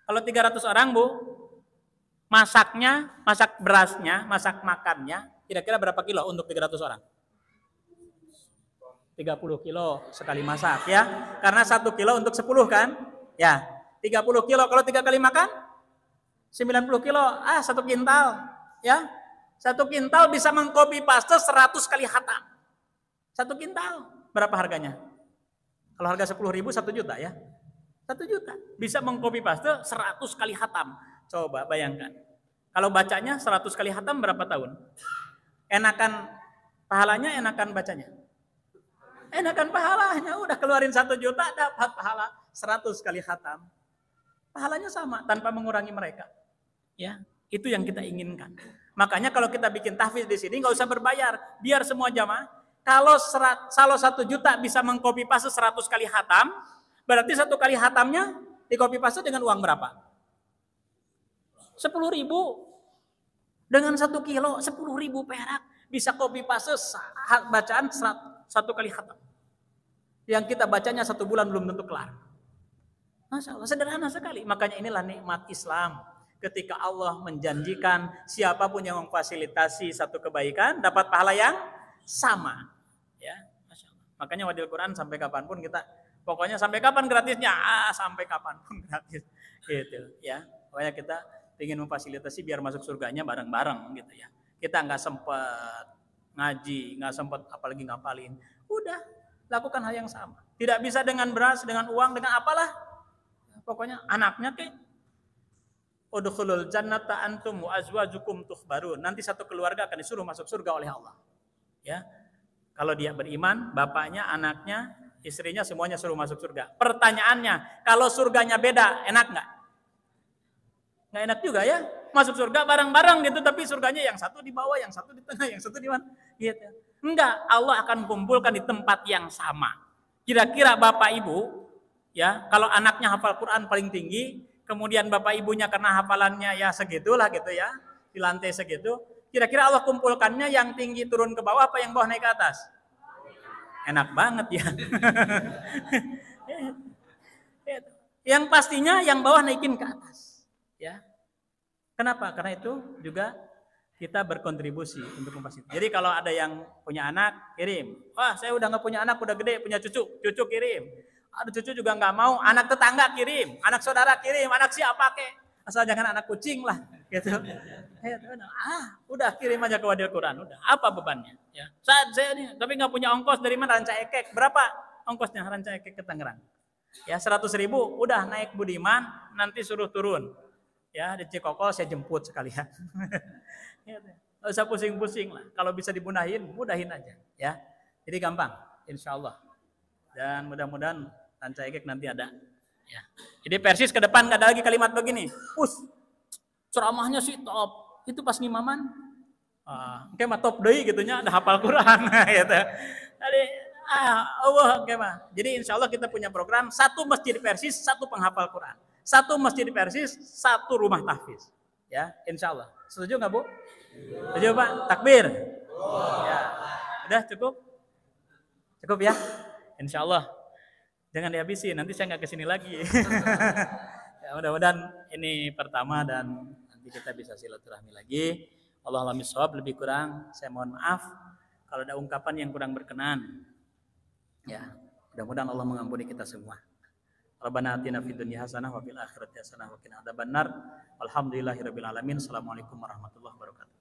Kalau 300 orang, Bu, masaknya, masak berasnya, masak makannya, kira-kira berapa kilo untuk 300 orang? 30 kilo sekali masak ya. Karena 1 kilo untuk 10 kan? Ya, 30 kilo. Kalau 3 kali makan? 90 kilo. 1 kintal. Ya. 1 kintal bisa mengcopy paste 100 kali khatam. 1 kintal. Berapa harganya? Kalau harga 10.000 1 juta ya. 1 juta. Bisa mengcopy paste 100 kali khatam. Coba bayangkan. Kalau bacanya 100 kali khatam berapa tahun? Enakan pahalanya, enakan bacanya? Enakan pahalanya. Udah keluarin 1 juta dapat pahala 100 kali khatam. Pahalanya sama tanpa mengurangi mereka. Ya, itu yang kita inginkan. Makanya kalau kita bikin tahfiz di sini nggak usah berbayar, biar semua jamaah. Kalau 1 juta bisa mengcopy paste 100 kali khatam, berarti 1 kali khatamnya di copy paste dengan uang berapa? 10.000. Dengan 1 kilo 10.000 perak bisa copy paste bacaan 1 kali khatam. Yang kita bacanya 1 bulan belum tentu kelar. Masya Allah, sederhana sekali. Makanya inilah nikmat Islam. Ketika Allah menjanjikan siapapun yang memfasilitasi satu kebaikan dapat pahala yang sama. Ya, Masya Allah. Makanya Wadil Quran sampai kapanpun kita, pokoknya sampai kapan gratisnya? Sampai kapanpun gratis. Gitu ya. Pokoknya kita ingin memfasilitasi biar masuk surganya bareng-bareng gitu ya. Kita nggak sempat ngaji, nggak sempat apalagi ngapalin. Udah, lakukan hal yang sama. Tidak bisa dengan beras, dengan uang, dengan apalah. Pokoknya anaknya kayak udkhulul jannata antum wa azwajukum tukhbarun. Nanti satu keluarga akan disuruh masuk surga oleh Allah. Ya. Kalau dia beriman, bapaknya, anaknya, istrinya semuanya suruh masuk surga. Pertanyaannya, kalau surganya beda, enak nggak? Nggak enak juga ya. Masuk surga bareng-bareng gitu, tapi surganya yang satu di bawah, yang satu di tengah, yang satu di mana? Gitu. Enggak, Allah akan kumpulkan di tempat yang sama. Kira-kira bapak ibu, ya, kalau anaknya hafal Quran paling tinggi, kemudian bapak ibunya karena hafalannya ya segitulah gitu ya, di lantai segitu, kira-kira Allah kumpulkannya yang tinggi turun ke bawah apa yang bawah naik ke atas? Enak banget ya. Yang pastinya yang bawah naikin ke atas. Ya. Kenapa? Karena itu juga kita berkontribusi untuk memfasilitasi. Jadi kalau ada yang punya anak, kirim. Wah, saya udah nggak punya anak, udah gede, punya cucu kirim. Ada cucu juga nggak mau, anak tetangga kirim, anak saudara kirim, anak siapa kek? Asal jangan anak kucing lah, gitu. Udah kirim aja ke Wadil Quran, udah. Apa bebannya? Ya. Saya nih, tapi nggak punya ongkos dari mana Ranca Ekek? Berapa ongkosnya Ranca Ekek ke Tangerang? Ya 100.000, udah naik Budiman, nanti suruh turun. Ya di Cikokol saya jemput sekalian. Nggak usah pusing-pusing lah. Kalau bisa dimudahin, mudahin aja. Ya, jadi gampang, insya Allah. Dan mudah-mudahan Ranca Ekek nanti ada. Ya. Jadi Persis ke depan nggak ada lagi kalimat begini. Ceramahnya sih top. Itu pas ngimaman, kayak mah top deh gitunya, ada hafal Quran. Gitu. Jadi, Allah kayak mah. Jadi insya Allah kita punya program satu masjid Persis, satu penghafal Quran. Satu masjid Persis, satu rumah tahfiz. Ya, insya Allah. Setuju nggak Bu? Setuju Pak? Takbir. Ya. Udah cukup? Cukup ya? Insya Allah. Jangan dihabisi, nanti saya nggak kesini lagi. Ya, mudah-mudahan ini pertama dan nanti kita bisa silaturahmi lagi. Allahumma shawab, lebih kurang saya mohon maaf kalau ada ungkapan yang kurang berkenan. Ya, mudah-mudahan Allah mengampuni kita semua. Rabbana atina fid dunya hasanah wa fil akhirati hasanah wa qina adzabannar. Alhamdulillahirabbil alamin. Assalamualaikum warahmatullahi wabarakatuh.